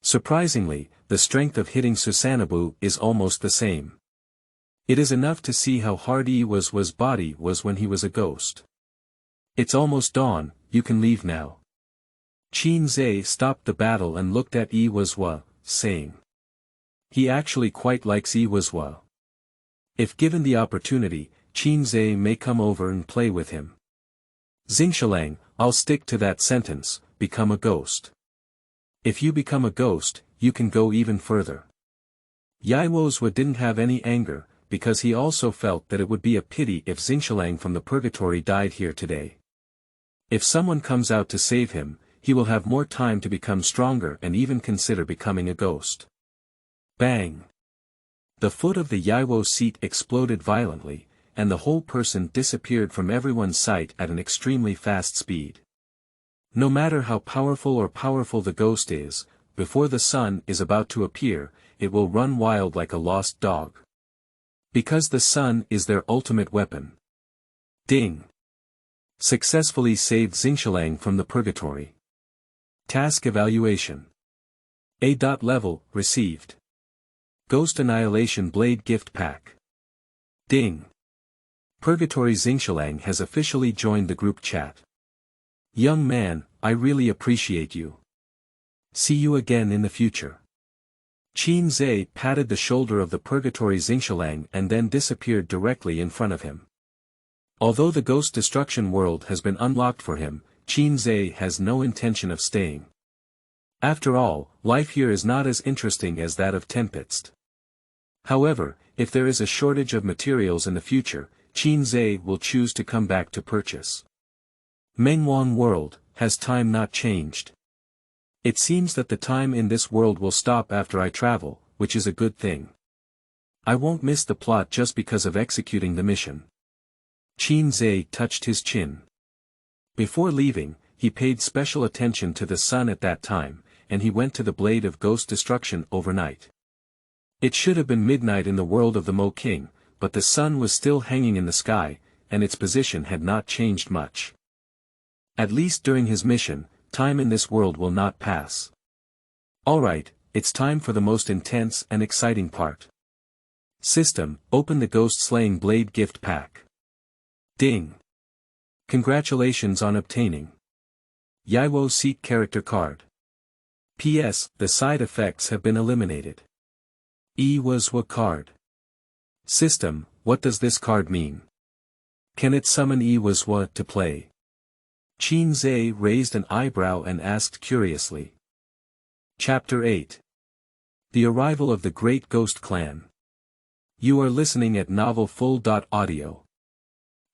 Surprisingly, the strength of hitting Susanoo is almost the same. It is enough to see how hard Yiwo's body was when he was a ghost. It's almost dawn, you can leave now. Qin Ze stopped the battle and looked at Yiwo, saying. He actually quite likes Yiwo. If given the opportunity, Qin Ze may come over and play with him. Xingshoulang, I'll stick to that sentence, become a ghost. If you become a ghost, you can go even further. Yiwo didn't have any anger, because he also felt that it would be a pity if Xingshoulang from the Purgatory died here today. If someone comes out to save him, he will have more time to become stronger and even consider becoming a ghost. Bang! The foot of the Yiwo seat exploded violently, and the whole person disappeared from everyone's sight at an extremely fast speed. No matter how powerful the ghost is, before the sun is about to appear, it will run wild like a lost dog. Because the sun is their ultimate weapon. Ding! Successfully saved Xingshoulang from the Purgatory. Task evaluation. A. Level, received. Ghost Annihilation Blade Gift Pack. Ding! Purgatory Xingshoulang has officially joined the group chat. Young man, I really appreciate you. See you again in the future. Qin Ze patted the shoulder of the Purgatory Xingshoulang and then disappeared directly in front of him. Although the ghost destruction world has been unlocked for him, Qin Ze has no intention of staying. After all, life here is not as interesting as that of Tempest. However, if there is a shortage of materials in the future, Qin Ze will choose to come back to purchase. Mengwang world, has time not changed? It seems that the time in this world will stop after I travel, which is a good thing. I won't miss the plot just because of executing the mission. Qin Ze touched his chin. Before leaving, he paid special attention to the sun at that time, and he went to the Blade of Ghost Destruction overnight. It should have been midnight in the world of the Moe King, but the sun was still hanging in the sky, and its position had not changed much. At least during his mission, time in this world will not pass. Alright, it's time for the most intense and exciting part. System, open the Ghost Slaying Blade gift pack. Ding! Congratulations on obtaining Yiwo Seat character card. P.S. The side effects have been eliminated. E-was-wa card. System, what does this card mean? Can it summon E-was-wa to play? Qin Ze raised an eyebrow and asked curiously. Chapter 8. The Arrival of the Great Ghost Clan. You are listening at novelfull.audio.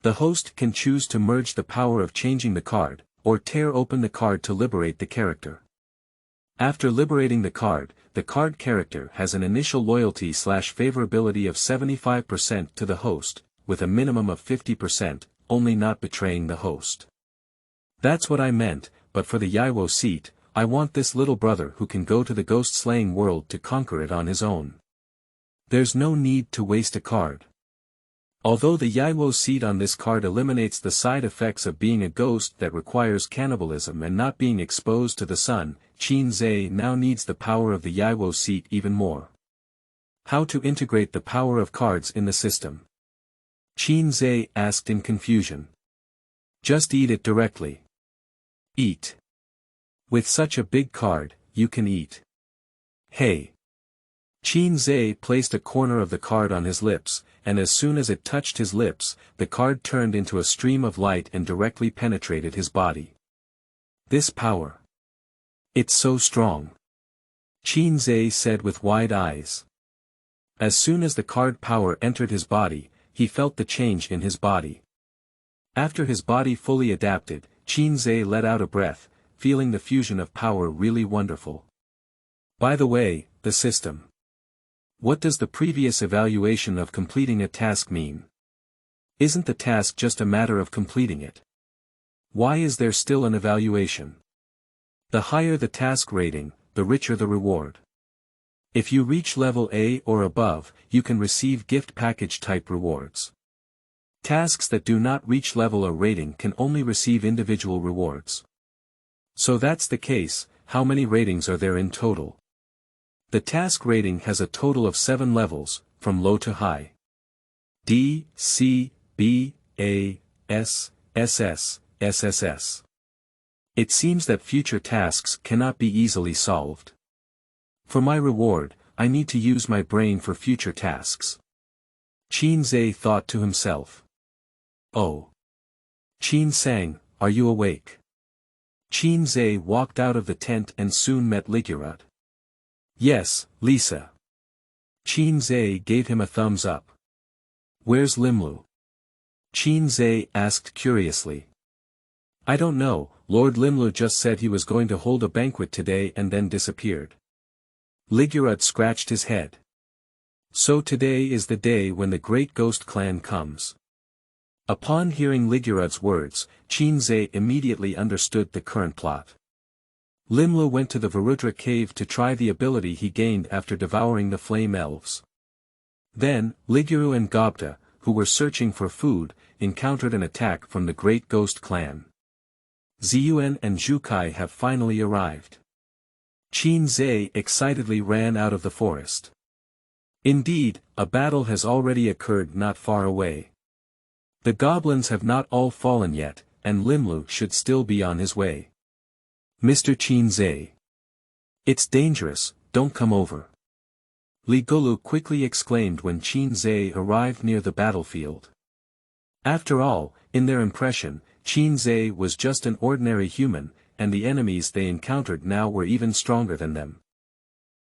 The host can choose to merge the power of changing the card, or tear open the card to liberate the character. After liberating the card character has an initial loyalty/favorability of 75% to the host, with a minimum of 50%, only not betraying the host. That's what I meant, but for the Yiwo seat, I want this little brother who can go to the ghost-slaying world to conquer it on his own. There's no need to waste a card. Although the Yiwo seat on this card eliminates the side effects of being a ghost that requires cannibalism and not being exposed to the sun, Qin Ze now needs the power of the Yiwo seat even more. How to integrate the power of cards in the system? Qin Ze asked in confusion. Just eat it directly. Eat. With such a big card, you can eat. Hey. Qin Ze placed a corner of the card on his lips, and as soon as it touched his lips, the card turned into a stream of light and directly penetrated his body. This power. It's so strong. Qin Ze said with wide eyes. As soon as the card power entered his body, he felt the change in his body. After his body fully adapted, Qin Ze let out a breath, feeling the fusion of power really wonderful. By the way, the system. What does the previous evaluation of completing a task mean? Isn't the task just a matter of completing it? Why is there still an evaluation? The higher the task rating, the richer the reward. If you reach level A or above, you can receive gift package type rewards. Tasks that do not reach level or rating can only receive individual rewards. So that's the case. How many ratings are there in total? The task rating has a total of 7 levels, from low to high. D, C, B, A, S, SS, SSS. It seems that future tasks cannot be easily solved. For my reward, I need to use my brain for future tasks. Qin Ze thought to himself. Oh. Qin Sang, are you awake? Qin Ze walked out of the tent and soon met Ligurud. Yes, Lisa. Qin Ze gave him a thumbs up. Where's Limlu? Qin Ze asked curiously. I don't know, Lord Limlu just said he was going to hold a banquet today and then disappeared. Ligurud scratched his head. So today is the day when the great ghost clan comes. Upon hearing Ligurud's words, Qin Ze immediately understood the current plot. Limlu went to the Varudra cave to try the ability he gained after devouring the flame elves. Then, Liguru and Gobta, who were searching for food, encountered an attack from the great ghost clan. Ziyuan and Zhukai have finally arrived. Qin Ze excitedly ran out of the forest. Indeed, a battle has already occurred not far away. The goblins have not all fallen yet, and Limlu should still be on his way. Mr. Qin Ze. It's dangerous, don't come over. Li Golu quickly exclaimed when Qin Ze arrived near the battlefield. After all, in their impression, Qin Ze was just an ordinary human, and the enemies they encountered now were even stronger than them.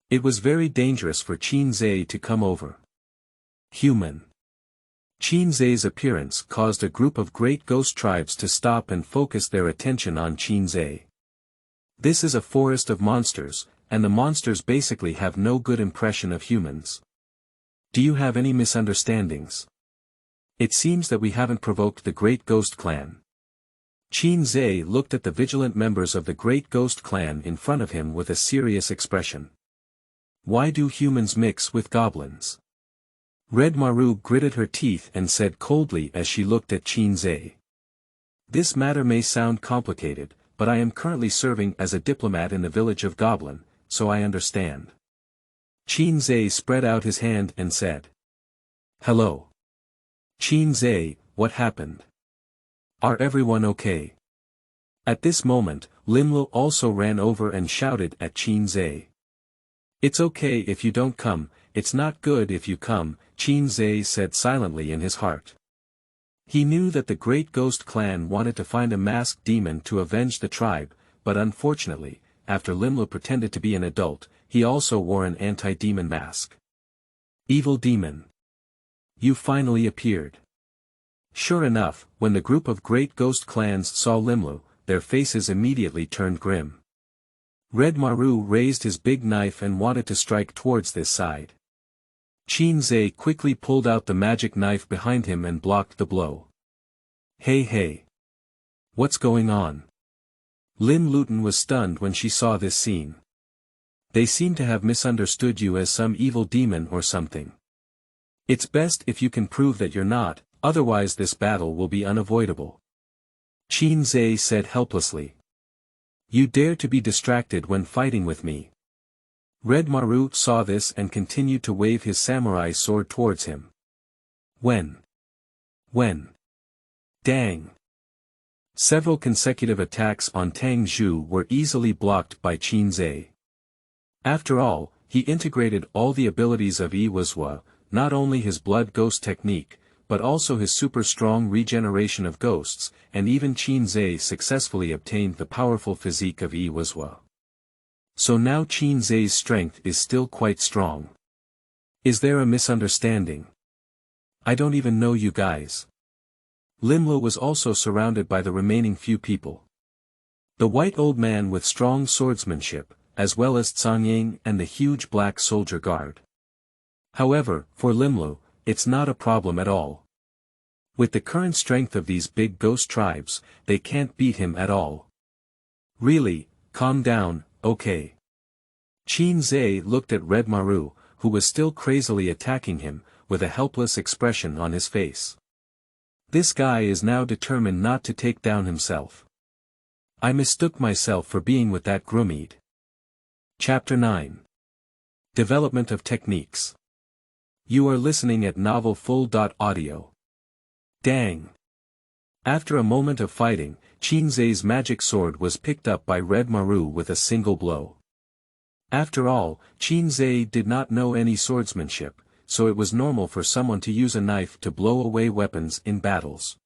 It was very dangerous for Qin Ze to come over. Human. Qin Ze's appearance caused a group of great ghost tribes to stop and focus their attention on Qin Ze. This is a forest of monsters, and the monsters basically have no good impression of humans. Do you have any misunderstandings? It seems that we haven't provoked the Great Ghost Clan. Qin Ze looked at the vigilant members of the Great Ghost Clan in front of him with a serious expression. Why do humans mix with goblins? Red Maru gritted her teeth and said coldly as she looked at Qin Ze. This matter may sound complicated, but I am currently serving as a diplomat in the village of Goblin, so I understand. Qin Ze spread out his hand and said. Hello. Qin Ze, what happened? Are everyone okay? At this moment, Limlu also ran over and shouted at Qin Ze. It's okay if you don't come, it's not good if you come, Qin Ze said silently in his heart. He knew that the Great Ghost Clan wanted to find a masked demon to avenge the tribe, but unfortunately, after Limlu pretended to be an adult, he also wore an anti-demon mask. Evil demon. You finally appeared. Sure enough, when the group of Great Ghost Clans saw Limlu, their faces immediately turned grim. Red Maru raised his big knife and wanted to strike towards this side. Qin Ze quickly pulled out the magic knife behind him and blocked the blow. Hey. What's going on? Lim Luton was stunned when she saw this scene. They seem to have misunderstood you as some evil demon or something. It's best if you can prove that you're not, otherwise this battle will be unavoidable. Qin Ze said helplessly. You dare to be distracted when fighting with me. Red Maru saw this and continued to wave his samurai sword towards him. When? Dang. Several consecutive attacks on Tang Zhu were easily blocked by Qin Ze. After all, he integrated all the abilities of Yiwo, not only his blood ghost technique, but also his super strong regeneration of ghosts, and even Qin Ze successfully obtained the powerful physique of Yiwo. So now Qin Ze's strength is still quite strong. Is there a misunderstanding? I don't even know you guys. Limlu was also surrounded by the remaining few people. The white old man with strong swordsmanship, as well as Zhang and the huge black soldier guard. However, for Limlu, it's not a problem at all. With the current strength of these big ghost tribes, they can't beat him at all. Really, calm down, okay. Qin Ze looked at Red Maru, who was still crazily attacking him, with a helpless expression on his face. This guy is now determined not to take down himself. I mistook myself for being with that Grumid. Chapter 9. Development of Techniques. You are listening at novelfull.audio. Dang. After a moment of fighting, Qin Ze's magic sword was picked up by Red Maru with a single blow. After all, Qin Ze did not know any swordsmanship, so it was normal for someone to use a knife to blow away weapons in battles.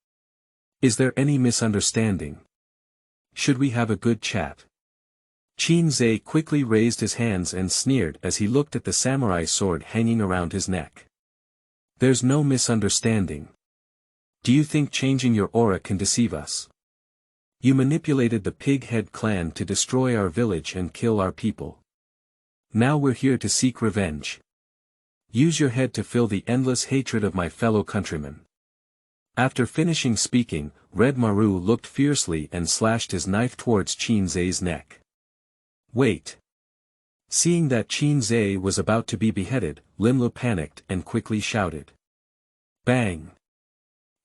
Is there any misunderstanding? Should we have a good chat? Qin Ze quickly raised his hands and sneered as he looked at the samurai sword hanging around his neck. There's no misunderstanding. Do you think changing your aura can deceive us? You manipulated the Pighead clan to destroy our village and kill our people. Now we're here to seek revenge. Use your head to fill the endless hatred of my fellow countrymen. After finishing speaking, Red Maru looked fiercely and slashed his knife towards Qin Ze's neck. Wait. Seeing that Qin Ze was about to be beheaded, Limlu panicked and quickly shouted. Bang!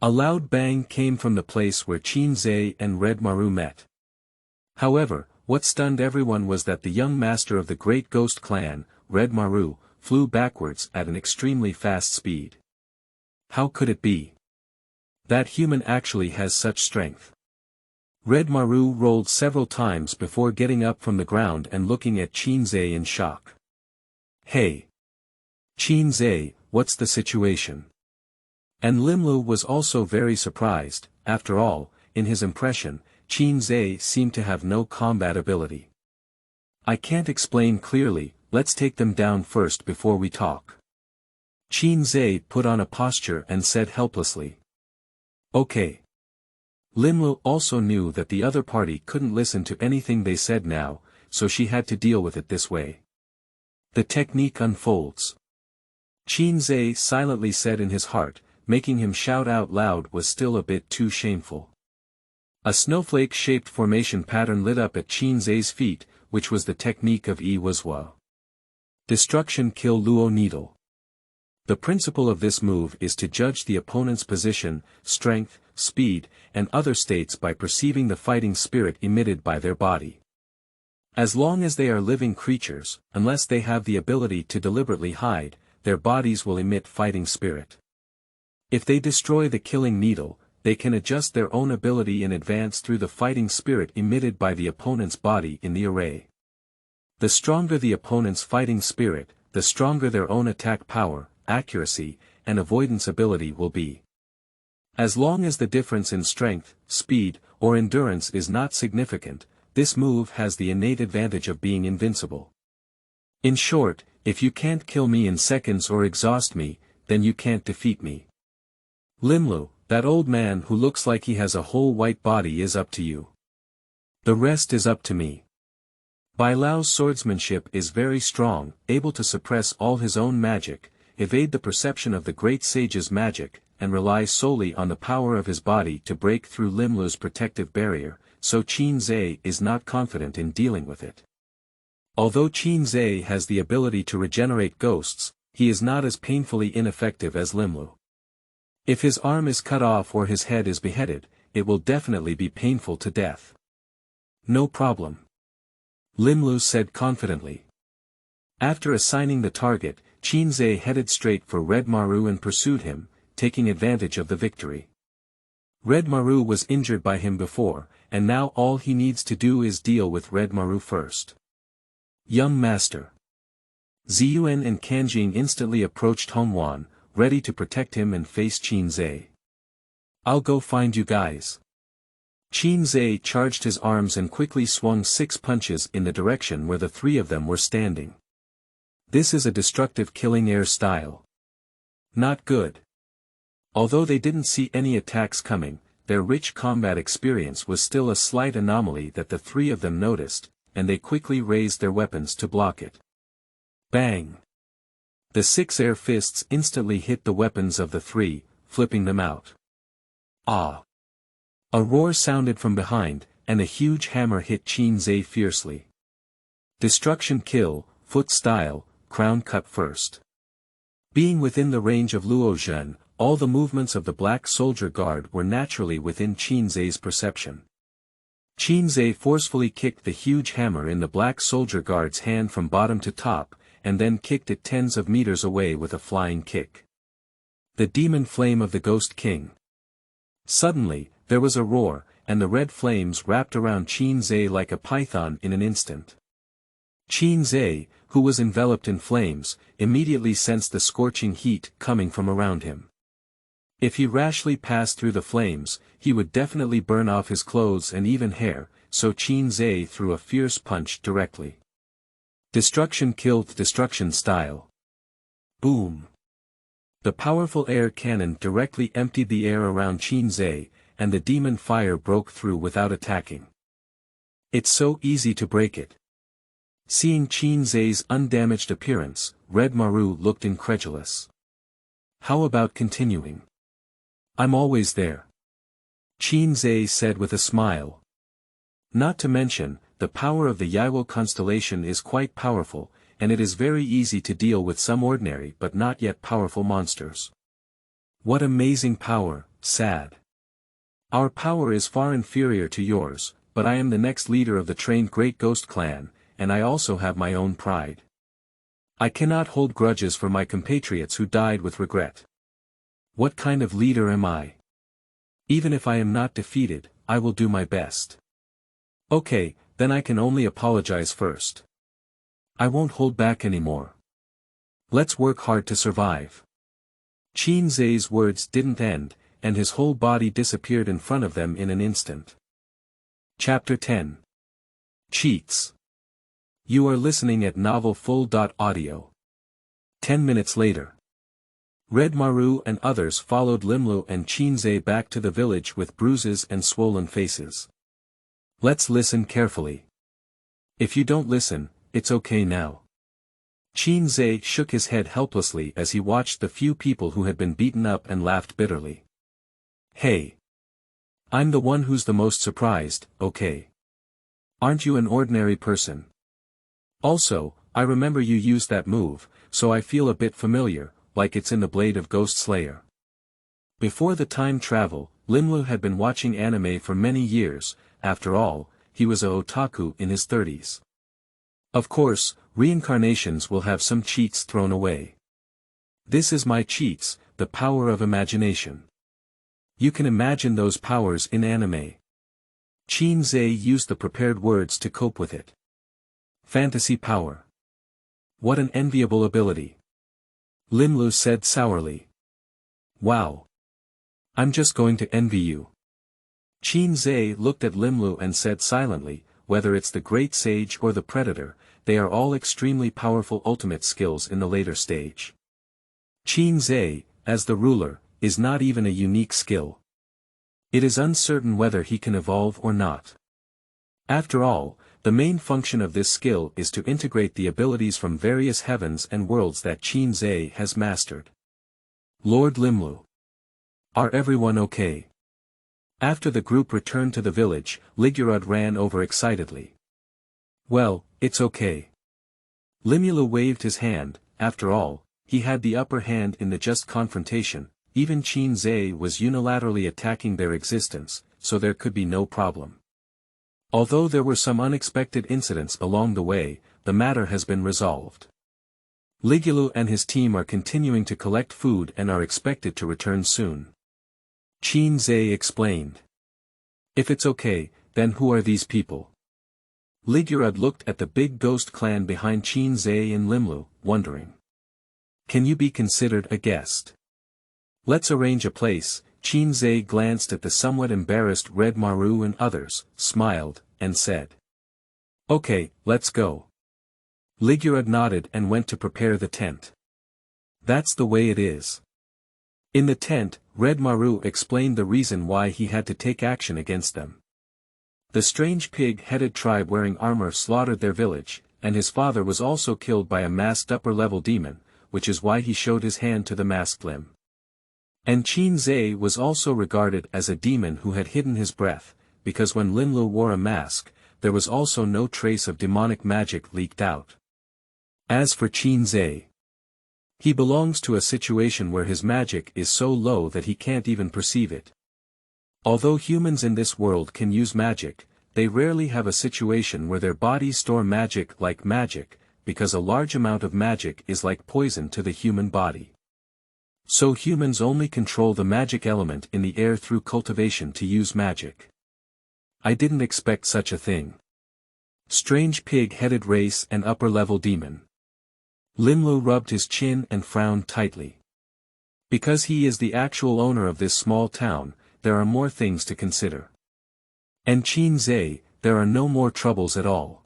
A loud bang came from the place where Qin Ze and Red Maru met. However, what stunned everyone was that the young master of the Great Ghost Clan, Red Maru, flew backwards at an extremely fast speed. How could it be? That human actually has such strength. Red Maru rolled several times before getting up from the ground and looking at Qin Ze in shock. Hey! Qin Ze, what's the situation? And Limlu was also very surprised. After all, in his impression, Qin Ze seemed to have no combat ability. I can't explain clearly, let's take them down first before we talk. Qin Ze put on a posture and said helplessly. Okay. Limlu also knew that the other party couldn't listen to anything they said now, so she had to deal with it this way. The technique unfolds. Qin Ze silently said in his heart, making him shout out loud was still a bit too shameful. A snowflake-shaped formation pattern lit up at Qin Ze's feet, which was the technique of Yiwo. Destruction Kill Luo Needle. The principle of this move is to judge the opponent's position, strength, speed, and other states by perceiving the fighting spirit emitted by their body. As long as they are living creatures, unless they have the ability to deliberately hide, their bodies will emit fighting spirit. If they destroy the killing needle, they can adjust their own ability in advance through the fighting spirit emitted by the opponent's body in the array. The stronger the opponent's fighting spirit, the stronger their own attack power, accuracy, and avoidance ability will be. As long as the difference in strength, speed, or endurance is not significant, this move has the innate advantage of being invincible. In short, if you can't kill me in seconds or exhaust me, then you can't defeat me. Limlu, that old man who looks like he has a whole white body is up to you. The rest is up to me. Bai Lao's swordsmanship is very strong, able to suppress all his own magic, evade the perception of the great sage's magic, and rely solely on the power of his body to break through Limlu's protective barrier, so Qin Ze is not confident in dealing with it. Although Qin Ze has the ability to regenerate ghosts, he is not as painfully ineffective as Limlu. If his arm is cut off or his head is beheaded, it will definitely be painful to death. No problem. Limlu said confidently. After assigning the target, Qin Ze headed straight for Red Maru and pursued him, taking advantage of the victory. Red Maru was injured by him before, and now all he needs to do is deal with Red Maru first. Young Master. Ziyuan and Kanjing instantly approached Hongwan, ready to protect him and face Qin Ze. I'll go find you guys. Qin Ze charged his arms and quickly swung 6 punches in the direction where the 3 of them were standing. This is a destructive killing air style. Not good. Although they didn't see any attacks coming, their rich combat experience was still a slight anomaly that the 3 of them noticed, and they quickly raised their weapons to block it. Bang! The 6 air fists instantly hit the weapons of the 3, flipping them out. Ah! A roar sounded from behind, and a huge hammer hit Qin Ze fiercely. Destruction Kill, Foot Style, Crown Cut First. Being within the range of Luo Zhen, all the movements of the Black Soldier Guard were naturally within Qin Ze's perception. Qin Ze forcefully kicked the huge hammer in the Black Soldier Guard's hand from bottom to top, and then kicked it tens of meters away with a flying kick. The Demon Flame of the Ghost King. Suddenly, there was a roar, and the red flames wrapped around Qin Ze like a python in an instant. Qin Ze, who was enveloped in flames, immediately sensed the scorching heat coming from around him. If he rashly passed through the flames, he would definitely burn off his clothes and even hair, so Qin Ze threw a fierce punch directly. Destruction Killed Destruction Style. Boom! The powerful air cannon directly emptied the air around Qin Ze, and the demon fire broke through without attacking. It's so easy to break it. Seeing Qin Ze's undamaged appearance, Red Maru looked incredulous. How about continuing? I'm always there. Qin Ze said with a smile. Not to mention, the power of the Yiwo constellation is quite powerful, and it is very easy to deal with some ordinary but not yet powerful monsters. What amazing power, sad. Our power is far inferior to yours, but I am the next leader of the trained Great Ghost Clan, and I also have my own pride. I cannot hold grudges for my compatriots who died with regret. What kind of leader am I? Even if I am not defeated, I will do my best. Okay, then I can only apologize first. I won't hold back anymore. Let's work hard to survive. Qin Ze's words didn't end, and his whole body disappeared in front of them in an instant. Chapter 10. Cheats. You are listening at novelfull.audio. 10 minutes later. Red Maru and others followed Limlu and Qin Ze back to the village with bruises and swollen faces. Let's listen carefully. If you don't listen, it's okay now. Qin Ze shook his head helplessly as he watched the few people who had been beaten up and laughed bitterly. Hey! I'm the one who's the most surprised, okay? Aren't you an ordinary person? Also, I remember you used that move, so I feel a bit familiar, like it's in the Blade of Ghost Slayer. Before the time travel, Limlu had been watching anime for many years. After all, he was a otaku in his 30s. Of course, reincarnations will have some cheats thrown away. This is my cheats, the power of imagination. You can imagine those powers in anime. Qin Ze used the prepared words to cope with it. Fantasy power. What an enviable ability. Limlu said sourly. Wow. I'm just going to envy you. Qin Ze looked at Limlu and said silently, whether it's the great sage or the predator, they are all extremely powerful ultimate skills in the later stage. Qin Ze, as the ruler, is not even a unique skill. It is uncertain whether he can evolve or not. After all, the main function of this skill is to integrate the abilities from various heavens and worlds that Qin Ze has mastered. Lord Limlu. Are everyone okay? After the group returned to the village, Ligurud ran over excitedly. Well, it's okay. Limulu waved his hand. After all, he had the upper hand in the just confrontation. Even Qin Ze was unilaterally attacking their existence, so there could be no problem. Although there were some unexpected incidents along the way, the matter has been resolved. Ligulu and his team are continuing to collect food and are expected to return soon. Qin Ze explained. If it's okay, then who are these people? Ligurud looked at the big ghost clan behind Qin Ze and Limlu, wondering. Can you be considered a guest? Let's arrange a place. Qin Ze glanced at the somewhat embarrassed Red Maru and others, smiled, and said. Okay, let's go. Ligurud nodded and went to prepare the tent. That's the way it is. In the tent, Red Maru explained the reason why he had to take action against them. The strange pig-headed tribe wearing armor slaughtered their village, and his father was also killed by a masked upper-level demon, which is why he showed his hand to the masked limb. And Qin Ze was also regarded as a demon who had hidden his breath, because when Limlu wore a mask, there was also no trace of demonic magic leaked out. As for Qin Ze, he belongs to a situation where his magic is so low that he can't even perceive it. Although humans in this world can use magic, they rarely have a situation where their bodies store magic like magic, because a large amount of magic is like poison to the human body. So humans only control the magic element in the air through cultivation to use magic. I didn't expect such a thing. Strange pig-headed race and upper-level demon. Limlu rubbed his chin and frowned tightly. Because he is the actual owner of this small town, there are more things to consider. And Qin Ze, there are no more troubles at all.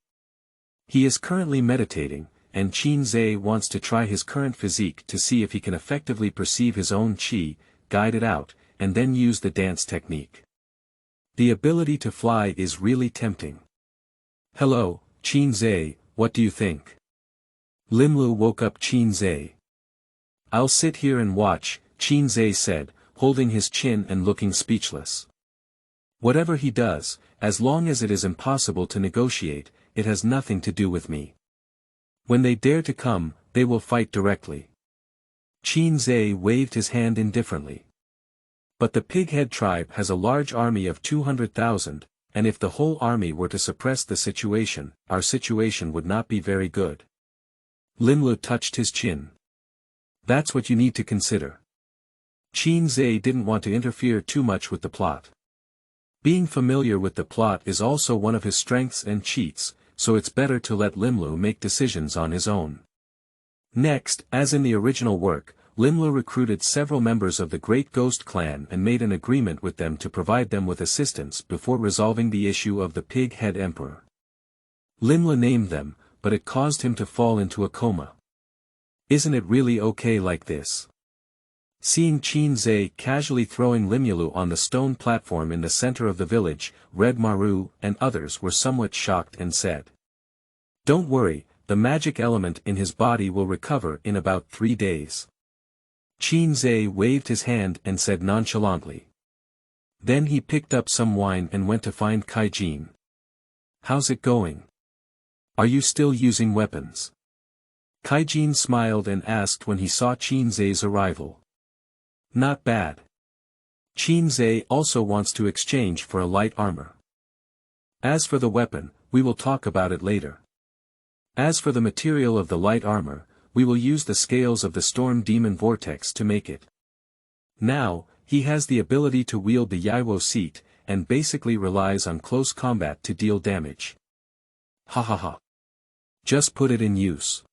He is currently meditating, and Qin Ze wants to try his current physique to see if he can effectively perceive his own qi, guide it out, and then use the dance technique. The ability to fly is really tempting. Hello, Qin Ze, what do you think? Limlu woke up Qin Ze. I'll sit here and watch, Qin Ze said, holding his chin and looking speechless. Whatever he does, as long as it is impossible to negotiate, it has nothing to do with me. When they dare to come, they will fight directly. Qin Ze waved his hand indifferently. But the pighead tribe has a large army of 200,000, and if the whole army were to suppress the situation, our situation would not be very good. Limlu touched his chin. That's what you need to consider. Qin Ze didn't want to interfere too much with the plot. Being familiar with the plot is also one of his strengths and cheats, so it's better to let Limlu make decisions on his own. Next, as in the original work, Limlu recruited several members of the Great Ghost Clan and made an agreement with them to provide them with assistance before resolving the issue of the Pig-Head Emperor. Limlu named them, but it caused him to fall into a coma. Isn't it really okay like this? Seeing Qin Ze casually throwing Limulu on the stone platform in the center of the village, Red Maru and others were somewhat shocked and said, "Don't worry, the magic element in his body will recover in about 3 days." Qin Ze waved his hand and said nonchalantly. Then he picked up some wine and went to find Kaijin. "How's it going? Are you still using weapons?" Kaijin smiled and asked when he saw Qin Ze's arrival. "Not bad. Qin Ze also wants to exchange for a light armor. As for the weapon, we will talk about it later. As for the material of the light armor, we will use the scales of the storm demon vortex to make it. Now, he has the ability to wield the Yiwo seat, and basically relies on close combat to deal damage. Ha ha ha. Just put it in use."